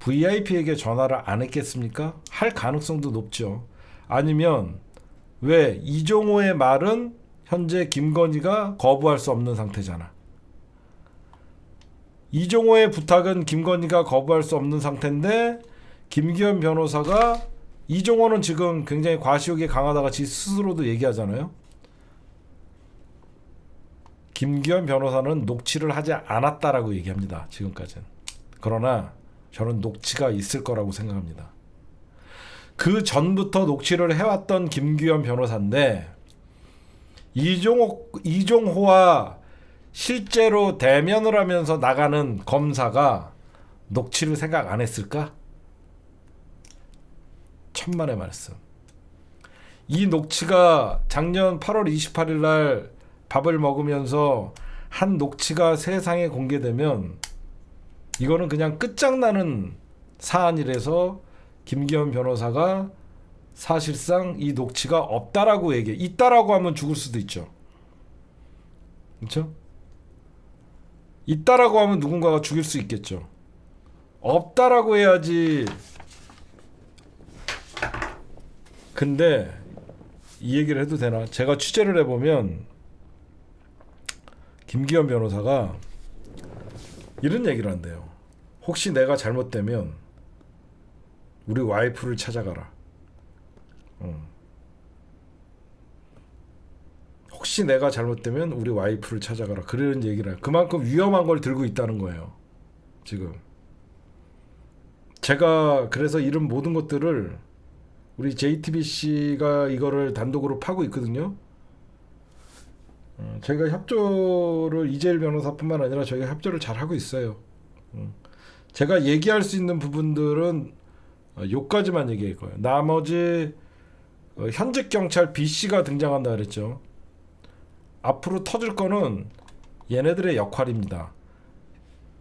VIP에게 전화를 안 했겠습니까? 할 가능성도 높죠. 아니면 왜 이종호의 말은 현재 김건희가 거부할 수 없는 상태잖아. 이종호의 부탁은 김건희가 거부할 수 없는 상태인데, 김기현 변호사가, 이종호는 지금 굉장히 과시욕이 강하다가 지 스스로도 얘기하잖아요. 김기현 변호사는 녹취를 하지 않았다라고 얘기합니다. 지금까지는. 그러나 저는 녹취가 있을 거라고 생각합니다. 그 전부터 녹취를 해왔던 김기현 변호사인데, 이종호와 실제로 대면을 하면서 나가는 검사가 녹취를 생각 안 했을까? 천만의 말씀. 이 녹취가 작년 8월 28일 날 밥을 먹으면서 한 녹취가 세상에 공개되면 이거는 그냥 끝장나는 사안이라서 김기현 변호사가 사실상 이 녹취가 없다라고 얘기해. 있다라고 하면 죽을 수도 있죠. 그렇죠? 있다라고 하면 누군가가 죽일 수 있겠죠. 없다라고 해야지. 근데 이 얘기를 해도 되나? 제가 취재를 해보면 김기현 변호사가 이런 얘기를 한대요. 혹시 내가 잘못되면 우리 와이프를 찾아가라. 혹시 내가 잘못되면 우리 와이프를 찾아가라. 그런 얘기를 해요. 그만큼 위험한 걸 들고 있다는 거예요. 지금. 제가 그래서 이런 모든 것들을 우리 JTBC가 이거를 단독으로 파고 있거든요. 저희가 협조를, 이재일 변호사뿐만 아니라 저희가 협조를 잘 하고 있어요. 제가 얘기할 수 있는 부분들은 요까지만 얘기할 거예요. 나머지 현직 경찰 B씨가 등장한다 그랬죠. 앞으로 터질 거는 얘네들의 역할입니다.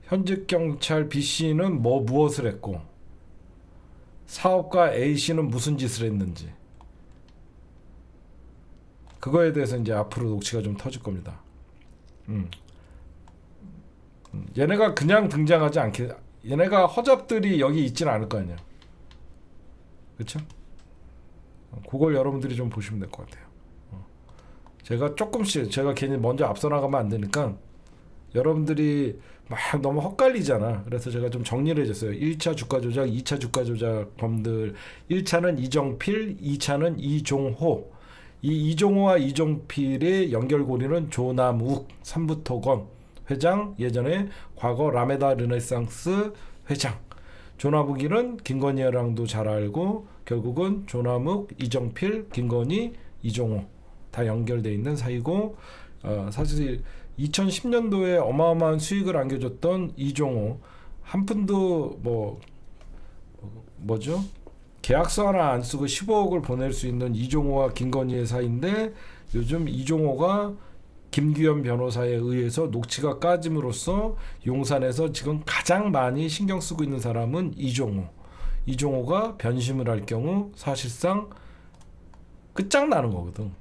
현직 경찰 B씨는 무엇을 했고, 사업가 A씨는 무슨 짓을 했는지, 그거에 대해서 이제 앞으로 녹취가 좀 터질 겁니다. 얘네가 그냥 등장하지 않게, 얘네가 허접들이 여기 있지는 않을 거 아니야. 그렇죠? 그걸 여러분들이 좀 보시면 될 것 같아요. 제가 조금씩 제가 괜히 먼저 앞서 나가면 안 되니까 여러분들이 막 너무 헛갈리잖아. 그래서 제가 좀 정리를 해줬어요. 1차 주가 조작, 2차 주가 조작 범들. 1차는 이정필, 2차는 이종호. 이 이종호와 이종필의 연결고리는 조남욱 삼부토건 회장, 예전에 과거 라메다 르네상스 회장. 조남욱이는 김건희랑도 잘 알고 결국은 조남욱, 이정필, 김건희, 이종호 다 연결돼 있는 사이고, 사실 2010년도에 어마어마한 수익을 안겨줬던 이종호, 한 푼도 뭐죠? 계약서 하나 안 쓰고 15억을 보낼 수 있는 이종호와 김건희의 사이인데, 요즘 이종호가 김규현 변호사에 의해서 녹취가 까짐으로써 용산에서 지금 가장 많이 신경 쓰고 있는 사람은 이종호. 이종호가 변심을 할 경우 사실상 끝장나는 거거든.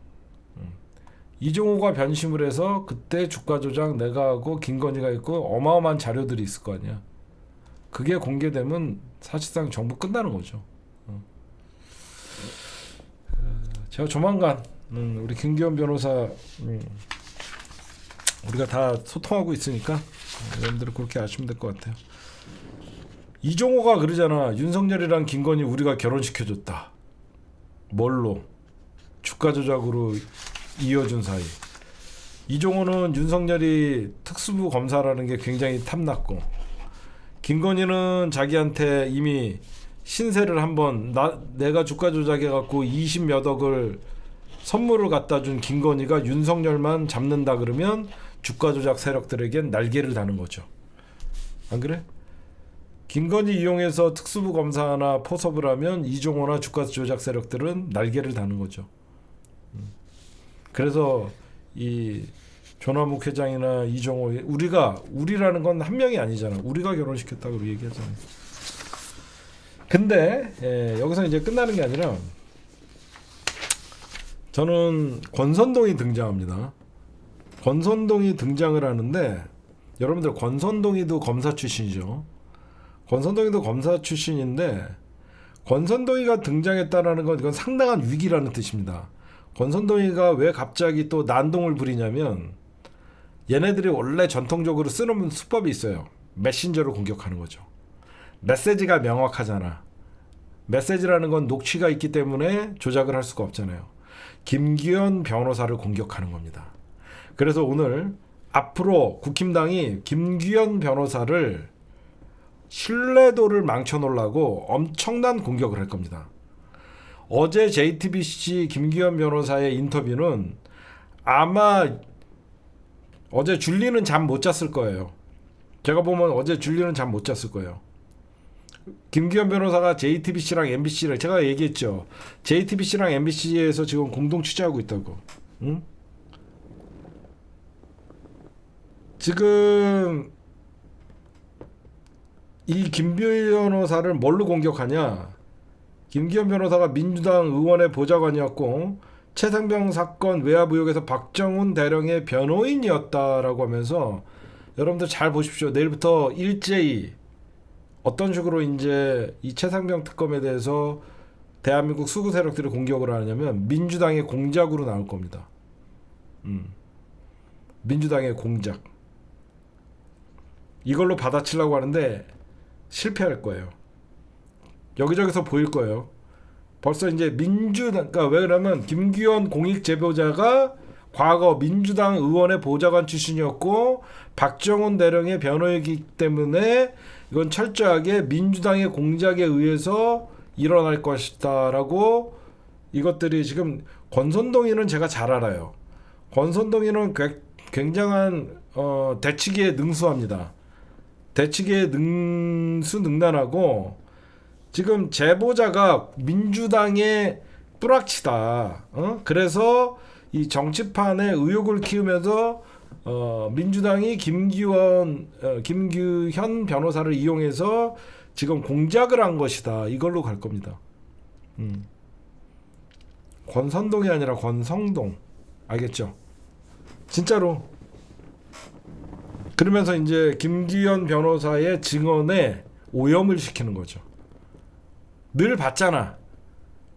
이종호가 변심을 해서 그때 주가 조작 내가 하고 김건희가 있고 어마어마한 자료들이 있을 거 아니야. 그게 공개되면 사실상 정부 끝나는 거죠. 제가 조만간 우리 김규현 변호사 우리가 다 소통하고 있으니까 여러분들은 그렇게 아시면 될 것 같아요. 이종호가 그러잖아. 윤석열이랑 김건희 우리가 결혼시켜줬다. 뭘로? 주가 조작으로 이어준 사이. 이종호는 윤석열이 특수부 검사라는 게 굉장히 탐났고, 김건희는 자기한테 이미 신세를 한번 내가 주가 조작해갖고 20몇 억을 선물을 갖다 준 김건희가 윤석열만 잡는다 그러면 주가 조작 세력들에겐 날개를 다는 거죠. 안 그래? 김건희 이용해서 특수부 검사나 포섭을 하면 이종호나 주가 조작 세력들은 날개를 다는 거죠. 그래서 이 조남욱 회장이나 이종호, 우리라는 건 한 명이 아니잖아. 우리가 결혼시켰다고 얘기하잖아요. 근데 여기서 이제 끝나는 게 아니라 저는 권선동이 등장합니다. 권선동이 등장을 하는데, 여러분들 권선동이도 검사 출신이죠. 권선동이도 검사 출신인데 권선동이가 등장했다라는 건 이건 상당한 위기라는 뜻입니다. 권선동이가 왜 갑자기 또 난동을 부리냐면, 얘네들이 원래 전통적으로 쓰는 수법이 있어요. 메신저로 공격하는 거죠. 메시지가 명확하잖아. 메시지라는 건 녹취가 있기 때문에 조작을 할 수가 없잖아요. 김기현 변호사를 공격하는 겁니다. 그래서 오늘 앞으로 국힘당이 김기현 변호사를 신뢰도를 망쳐놓으려고 엄청난 공격을 할 겁니다. 어제 JTBC 김기현 변호사의 인터뷰는 아마 어제 줄리는 잠 못 잤을 거예요. 제가 보면 어제 줄리는 잠 못 잤을 거예요. 김기현 변호사가 JTBC랑 MBC를, 제가 얘기했죠. JTBC랑 MBC에서 지금 공동 취재하고 있다고. 응? 지금 이 김기현 변호사를 뭘로 공격하냐? 김기현 변호사가 민주당 의원의 보좌관이었고 최상병 사건 외압 의혹에서 박정훈 대령의 변호인이었다라고 하면서, 여러분들 잘 보십시오. 내일부터 일제히 어떤 식으로 이제 이 최상병 특검에 대해서 대한민국 수구 세력들이 공격을 하냐면 민주당의 공작으로 나올 겁니다. 민주당의 공작. 이걸로 받아치려고 하는데 실패할 거예요. 여기저기서 보일 거예요. 벌써 이제 민주당, 그러니까 왜 그러면 김기현 공익 제보자가 과거 민주당 의원의 보좌관 출신이었고 박정훈 대령의 변호이기 때문에 이건 철저하게 민주당의 공작에 의해서 일어날 것이다라고, 이것들이 지금 권선동이는 제가 잘 알아요. 권선동이는 굉장한 대치기에 능수합니다. 대치기에 능수능란하고, 지금 제보자가 민주당의 뿌락치다. 그래서 이 정치판에 의혹을 키우면서 민주당이 김규현 변호사를 이용해서 지금 공작을 한 것이다. 이걸로 갈 겁니다. 권선동이 아니라 권성동. 알겠죠? 진짜로. 그러면서 이제 김규현 변호사의 증언에 오염을 시키는 거죠. 늘 봤잖아.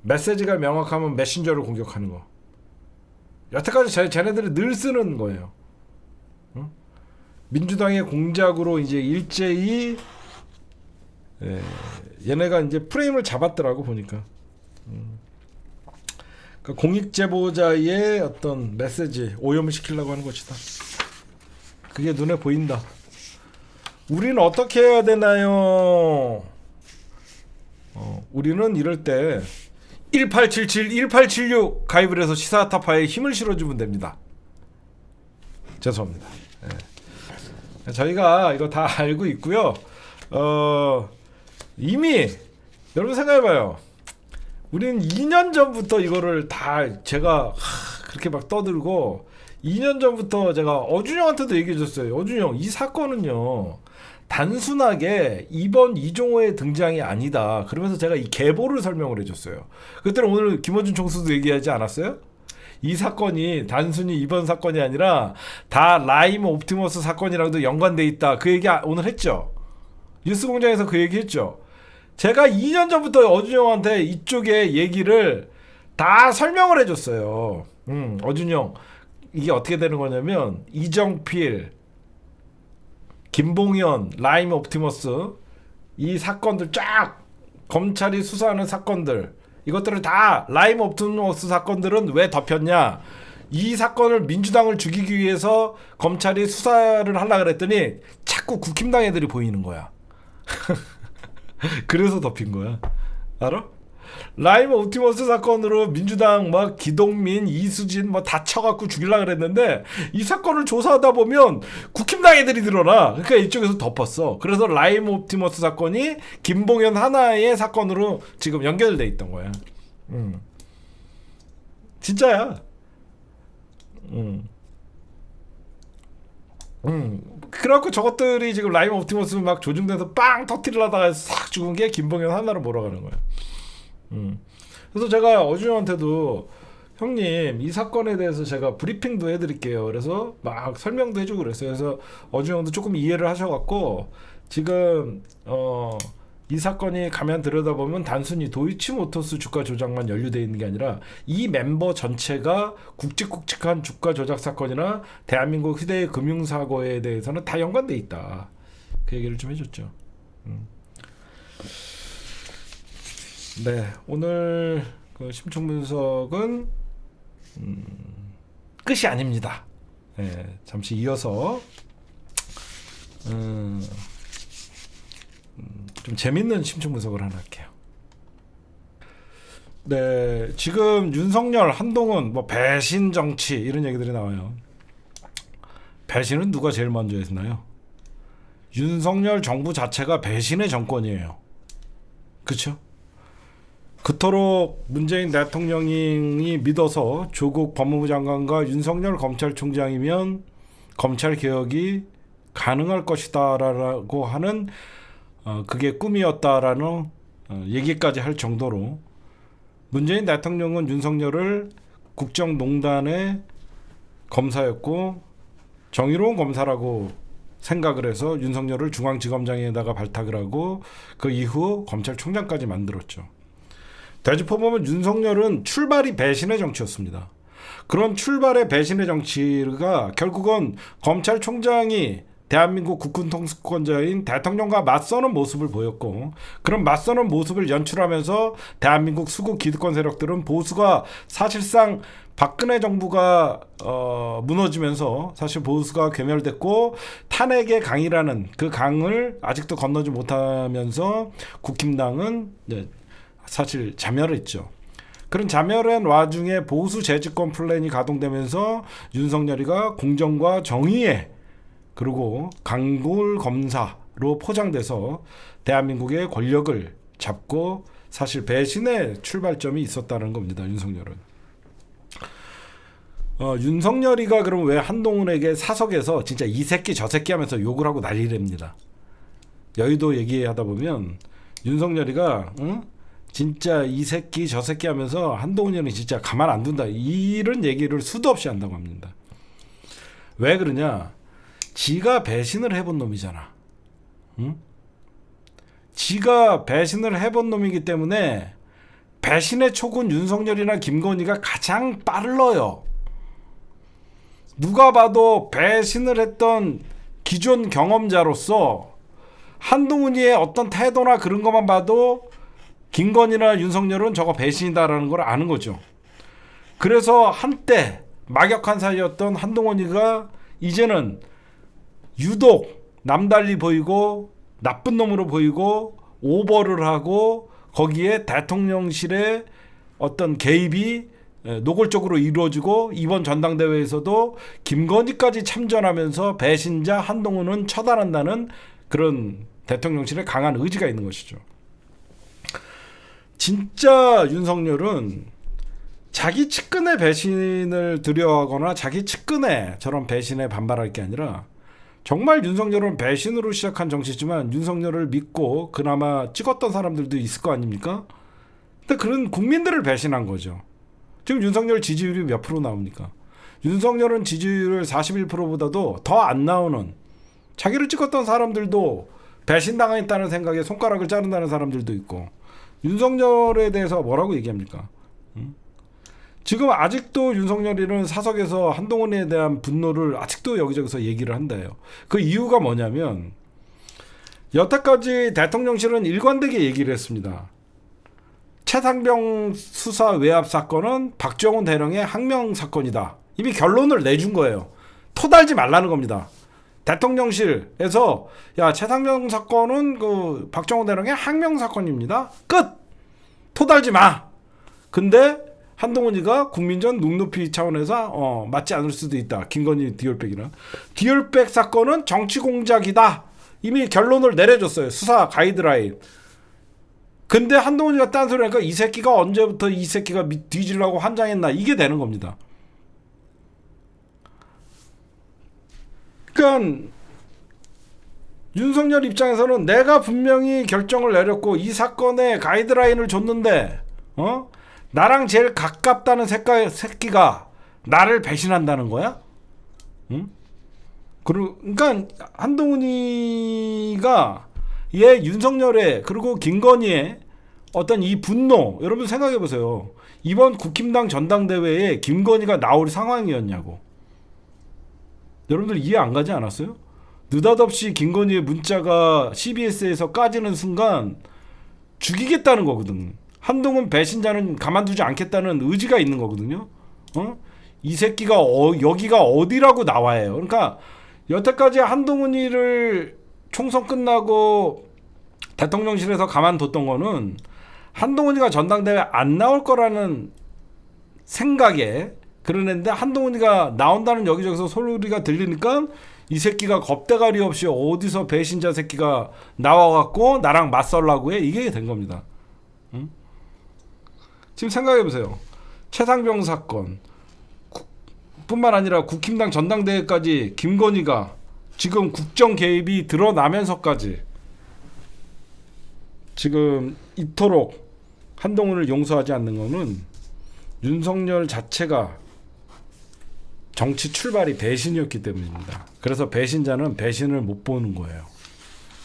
메시지가 명확하면 메신저를 공격하는 거. 여태까지 쟤네들이 늘 쓰는 거예요. 응? 민주당의 공작으로 이제 일제히 얘네가 이제 프레임을 잡았더라고 보니까. 그러니까 공익 제보자의 어떤 메시지 오염을 시키려고 하는 것이다. 그게 눈에 보인다. 우리는 어떻게 해야 되나요? 우리는 이럴 때 1877, 1876 가입을 해서 시사타파에 힘을 실어주면 됩니다. 죄송합니다. 저희가 이거 다 알고 있고요. 이미 여러분 생각해봐요. 우리는 2년 전부터 이거를 다 제가 그렇게 막 떠들고 2년 전부터 제가 어준영한테도 얘기해줬어요. 어준영, 이 사건은요 단순하게 이번 이종호의 등장이 아니다. 그러면서 제가 이 계보를 설명을 해줬어요. 그때는 오늘 김어준 총수도 얘기하지 않았어요? 이 사건이 단순히 이번 사건이 아니라 다 라임 옵티머스 사건이랑도 연관돼 있다. 그 얘기 오늘 했죠. 뉴스공장에서 그 얘기 했죠. 제가 2년 전부터 어준영한테 이쪽의 얘기를 다 설명을 해줬어요. 어준영, 이게 어떻게 되는 거냐면 이정필, 김봉현, 라임 옵티머스 이 사건들 쫙 검찰이 수사하는 사건들 이것들을 다 라임 옵티머스 사건들은 왜 덮였냐? 이 사건을 민주당을 죽이기 위해서 검찰이 수사를 하려고 그랬더니 자꾸 국힘당 애들이 보이는 거야. 그래서 덮인 거야. 알아? 라임 옵티머스 사건으로 민주당 막 기동민, 이수진 뭐 다 쳐갖고 죽이려고 그랬는데 이 사건을 조사하다 보면 국힘당 애들이 드러나. 그러니까 이쪽에서 덮었어. 그래서 라임 옵티머스 사건이 김봉현 하나의 사건으로 지금 연결돼 있던 거야. 진짜야. 그래갖고 저것들이 지금 라임 옵티머스 막 조중돼서 빵 터트리려다가 싹 죽은 게 김봉현 하나로 몰아가는 거야. 그래서 제가 어준영한테도 형님 이 사건에 대해서 제가 브리핑도 해드릴게요. 그래서 막 설명도 해주고 그랬어요. 그래서 어준영도 조금 이해를 하셔갖고 지금 이 사건이 가만 들여다보면 단순히 도이치모터스 주가 조작만 연루되어 있는 게 아니라 이 멤버 전체가 굵직굵직한 주가 조작 사건이나 대한민국 휴대의 금융사고에 대해서는 다 연관돼 있다. 그 얘기를 좀 해줬죠. 네, 오늘 그 심층 분석은 끝이 아닙니다. 네, 잠시 이어서 좀 재밌는 심층 분석을 하나 할게요. 네, 지금 윤석열, 한동훈, 뭐 배신 정치 이런 얘기들이 나와요. 배신은 누가 제일 먼저 했나요? 윤석열 정부 자체가 배신의 정권이에요. 그렇죠? 그토록 문재인 대통령이 믿어서 조국 법무부 장관과 윤석열 검찰총장이면 검찰 개혁이 가능할 것이다라고 하는 그게 꿈이었다라는 얘기까지 할 정도로 문재인 대통령은 윤석열을 국정농단의 검사였고 정의로운 검사라고 생각을 해서 윤석열을 중앙지검장에다가 발탁을 하고 그 이후 검찰총장까지 만들었죠. 되짚어 보면 윤석열은 출발이 배신의 정치였습니다. 그런 출발의 배신의 정치가 결국은 검찰총장이 대한민국 국군 통수권자인 대통령과 맞서는 모습을 보였고 그런 맞서는 모습을 연출하면서 대한민국 수구 기득권 세력들은 보수가 사실상 박근혜 정부가 무너지면서 사실 보수가 괴멸됐고 탄핵의 강이라는 그 강을 아직도 건너지 못하면서 국힘당은 사실 자멸했죠. 그런 자멸한 와중에 보수 재집권 플랜이 가동되면서 윤석열이가 공정과 정의에 그리고 강골 검사로 포장돼서 대한민국의 권력을 잡고 사실 배신의 출발점이 있었다는 겁니다. 윤석열은. 윤석열이가 그럼 왜 한동훈에게 사석에서 진짜 이 새끼 저 새끼 하면서 욕을 하고 난리랍니다. 여의도 얘기하다 보면 윤석열이가 진짜 이 새끼 저 새끼 하면서 한동훈이 진짜 가만 안 둔다 이런 얘기를 수도 없이 한다고 합니다. 왜 그러냐? 지가 배신을 해본 놈이잖아. 지가 배신을 해본 놈이기 때문에 배신의 촉은 윤석열이나 김건희가 가장 빨라요. 누가 봐도 배신을 했던 기존 경험자로서 한동훈이의 어떤 태도나 그런 것만 봐도 김건희나 윤석열은 저거 배신이다라는 걸 아는 거죠. 그래서 한때 막역한 사이였던 한동훈이가 이제는 유독 남달리 보이고 나쁜 놈으로 보이고 오버를 하고 거기에 대통령실의 어떤 개입이 노골적으로 이루어지고 이번 전당대회에서도 김건희까지 참전하면서 배신자 한동훈은 처단한다는 그런 대통령실의 강한 의지가 있는 것이죠. 진짜 윤석열은 자기 측근의 배신을 두려워하거나 자기 측근의 저런 배신에 반발할 게 아니라 정말 윤석열은 배신으로 시작한 정치지만 윤석열을 믿고 그나마 찍었던 사람들도 있을 거 아닙니까? 근데 그런 국민들을 배신한 거죠. 지금 윤석열 지지율이 몇 프로 나옵니까? 윤석열은 지지율 41%보다도 더 안 나오는, 자기를 찍었던 사람들도 배신당했다는 생각에 손가락을 자른다는 사람들도 있고, 윤석열에 대해서 뭐라고 얘기합니까? 지금 아직도 윤석열이는 사석에서 한동훈에 대한 분노를 아직도 여기저기서 얘기를 한대요. 그 이유가 뭐냐면 여태까지 대통령실은 일관되게 얘기를 했습니다. 최상병 수사 외압 사건은 박정훈 대령의 항명 사건이다. 이미 결론을 내준 거예요. 토달지 말라는 겁니다. 대통령실에서 야, 최상병 사건은 그 박정훈 대령의 항명 사건입니다. 끝. 토달지 마. 근데 한동훈이가 국민전 눈높이 차원에서 맞지 않을 수도 있다. 김건희 디올백이나 디올백 사건은 정치 공작이다. 이미 결론을 내려줬어요. 수사 가이드라인. 근데 한동훈이가 딴소리 하니까 이 새끼가 언제부터 이 새끼가 뒤지려고 환장했나, 이게 되는 겁니다. 그러니까 윤석열 입장에서는 내가 분명히 결정을 내렸고 이 사건에 가이드라인을 줬는데 나랑 제일 가깝다는 새끼가 나를 배신한다는 거야? 응? 그러니까 한동훈이가 윤석열의 그리고 김건희의 어떤 이 분노, 여러분 생각해 보세요. 이번 국힘당 전당대회에 김건희가 나올 상황이었냐고. 여러분들 이해 안 가지 않았어요? 느닷없이 김건희의 문자가 CBS에서 까지는 순간 죽이겠다는 거거든. 한동훈 배신자는 가만두지 않겠다는 의지가 있는 거거든요. 이 새끼가 여기가 어디라고 나와요. 그러니까 여태까지 한동훈이를 총선 끝나고 대통령실에서 가만뒀던 거는 한동훈이가 전당대회 안 나올 거라는 생각에 그러는데, 한동훈이가 나온다는 여기저기서 소리가 들리니까 이 새끼가 겁대가리 없이 어디서 배신자 새끼가 나와갖고 나랑 맞설라고 해. 이게 된 겁니다. 응? 지금 생각해보세요. 최상병 사건 뿐만 아니라 국힘당 전당대회까지 김건희가 지금 국정 개입이 드러나면서까지 지금 이토록 한동훈을 용서하지 않는 거는 윤석열 자체가 정치 출발이 배신이었기 때문입니다. 그래서 배신자는 배신을 못 보는 거예요.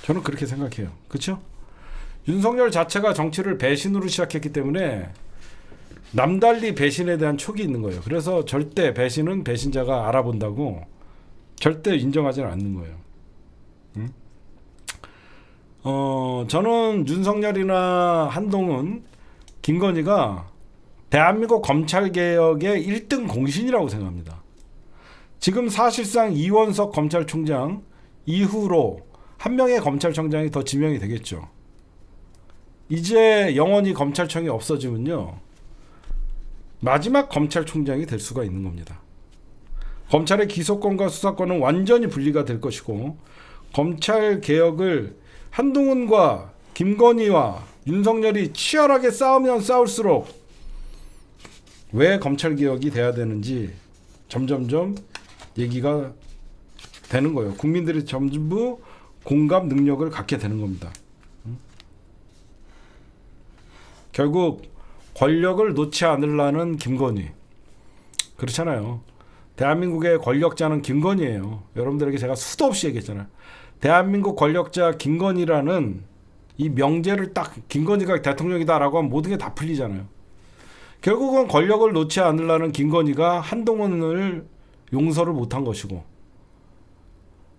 저는 그렇게 생각해요. 그렇죠? 윤석열 자체가 정치를 배신으로 시작했기 때문에 남달리 배신에 대한 촉이 있는 거예요. 그래서 절대 배신은 배신자가 알아본다고 절대 인정하지는 않는 거예요. 응? 저는 윤석열이나 한동훈, 김건희가 대한민국 검찰개혁의 1등 공신이라고 생각합니다. 지금 사실상 이원석 검찰총장 이후로 한 명의 검찰총장이 더 지명이 되겠죠. 이제 영원히 검찰청이 없어지면요, 마지막 검찰총장이 될 수가 있는 겁니다. 검찰의 기소권과 수사권은 완전히 분리가 될 것이고, 검찰개혁을 한동훈과 김건희와 윤석열이 치열하게 싸우면 싸울수록 왜 검찰개혁이 돼야 되는지 점점점 얘기가 되는 거예요. 국민들이 전부 공감 능력을 갖게 되는 겁니다. 결국 권력을 놓지 않으려는 김건희. 그렇잖아요. 대한민국의 권력자는 김건희예요. 여러분들에게 제가 수도 없이 얘기했잖아요. 대한민국 권력자 김건희라는 이 명제를 딱 김건희가 대통령이다라고 하면 모든 게 다 풀리잖아요. 결국은 권력을 놓지 않으려는 김건희가 한동훈을 용서를 못한 것이고,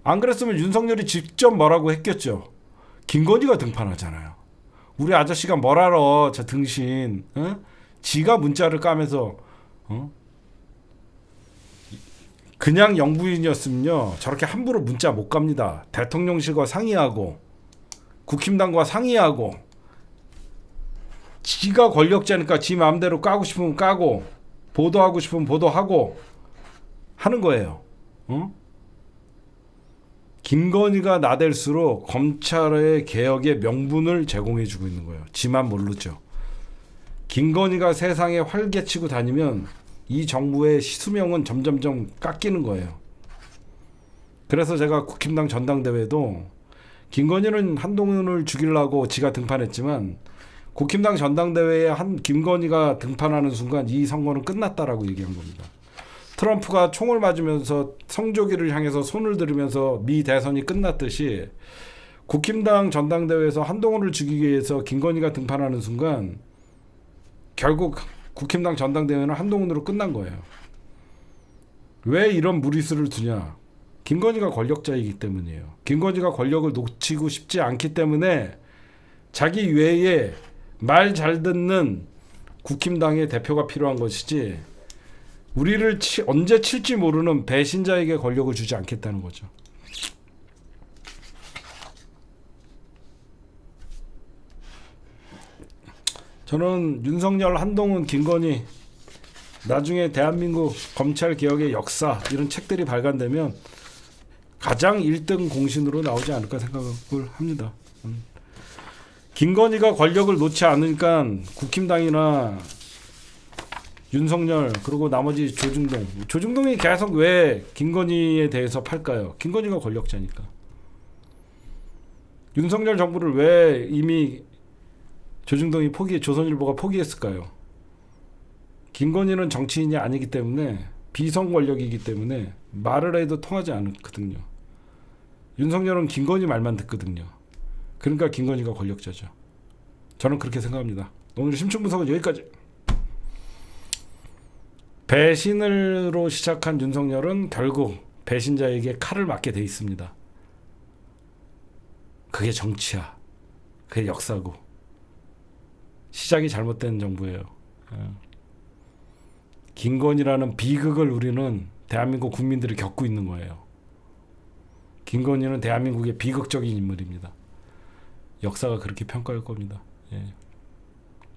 안 그랬으면 윤석열이 직접 뭐라고 했겠죠. 김건희가 등판하잖아요. 우리 아저씨가 뭘 알아, 저 등신. 어? 지가 문자를 까면서 그냥 영부인이었으면요 저렇게 함부로 문자 못 갑니다. 대통령실과 상의하고 국힘당과 상의하고, 지가 권력자니까 지 마음대로 까고 싶으면 까고 보도하고 싶으면 보도하고 하는 거예요. 김건희가 나댈수록 검찰의 개혁의 명분을 제공해주고 있는 거예요. 지만 모르죠. 김건희가 세상에 활개치고 다니면 이 정부의 수명은 점점점 깎이는 거예요. 그래서 제가 국힘당 전당대회도 김건희는 한동훈을 죽이려고 지가 등판했지만, 국힘당 전당대회에 김건희가 등판하는 순간 이 선거는 끝났다라고 얘기한 겁니다. 트럼프가 총을 맞으면서 성조기를 향해서 손을 들으면서 미 대선이 끝났듯이 국힘당 전당대회에서 한동훈을 죽이기 위해서 김건희가 등판하는 순간 결국 국힘당 전당대회는 한동훈으로 끝난 거예요. 왜 이런 무리수를 두냐? 김건희가 권력자이기 때문이에요. 김건희가 권력을 놓치고 싶지 않기 때문에 자기 외에 말 잘 듣는 국힘당의 대표가 필요한 것이지, 우리를 언제 칠지 모르는 배신자에게 권력을 주지 않겠다는 거죠. 저는 윤석열, 한동훈, 김건희 나중에 대한민국 검찰 개혁의 역사 이런 책들이 발간되면 가장 1등 공신으로 나오지 않을까 생각을 합니다. 김건희가 권력을 놓지 않으니까 국힘당이나 윤석열 그리고 나머지 조중동이 계속 왜 김건희에 대해서 팔까요? 김건희가 권력자니까. 윤석열 정부를 왜 이미 조중동이 조선일보가 포기했을까요? 김건희는 정치인이 아니기 때문에, 비선 권력이기 때문에 말을 해도 통하지 않거든요. 윤석열은 김건희 말만 듣거든요. 그러니까 김건희가 권력자죠. 저는 그렇게 생각합니다. 오늘 심층 분석은 여기까지. 배신으로 시작한 윤석열은 결국 배신자에게 칼을 맞게 돼 있습니다. 그게 정치야. 그게 역사고. 시작이 잘못된 정부예요. 김건희라는 비극을 우리는 대한민국 국민들이 겪고 있는 거예요. 김건희는 대한민국의 비극적인 인물입니다. 역사가 그렇게 평가할 겁니다. 예.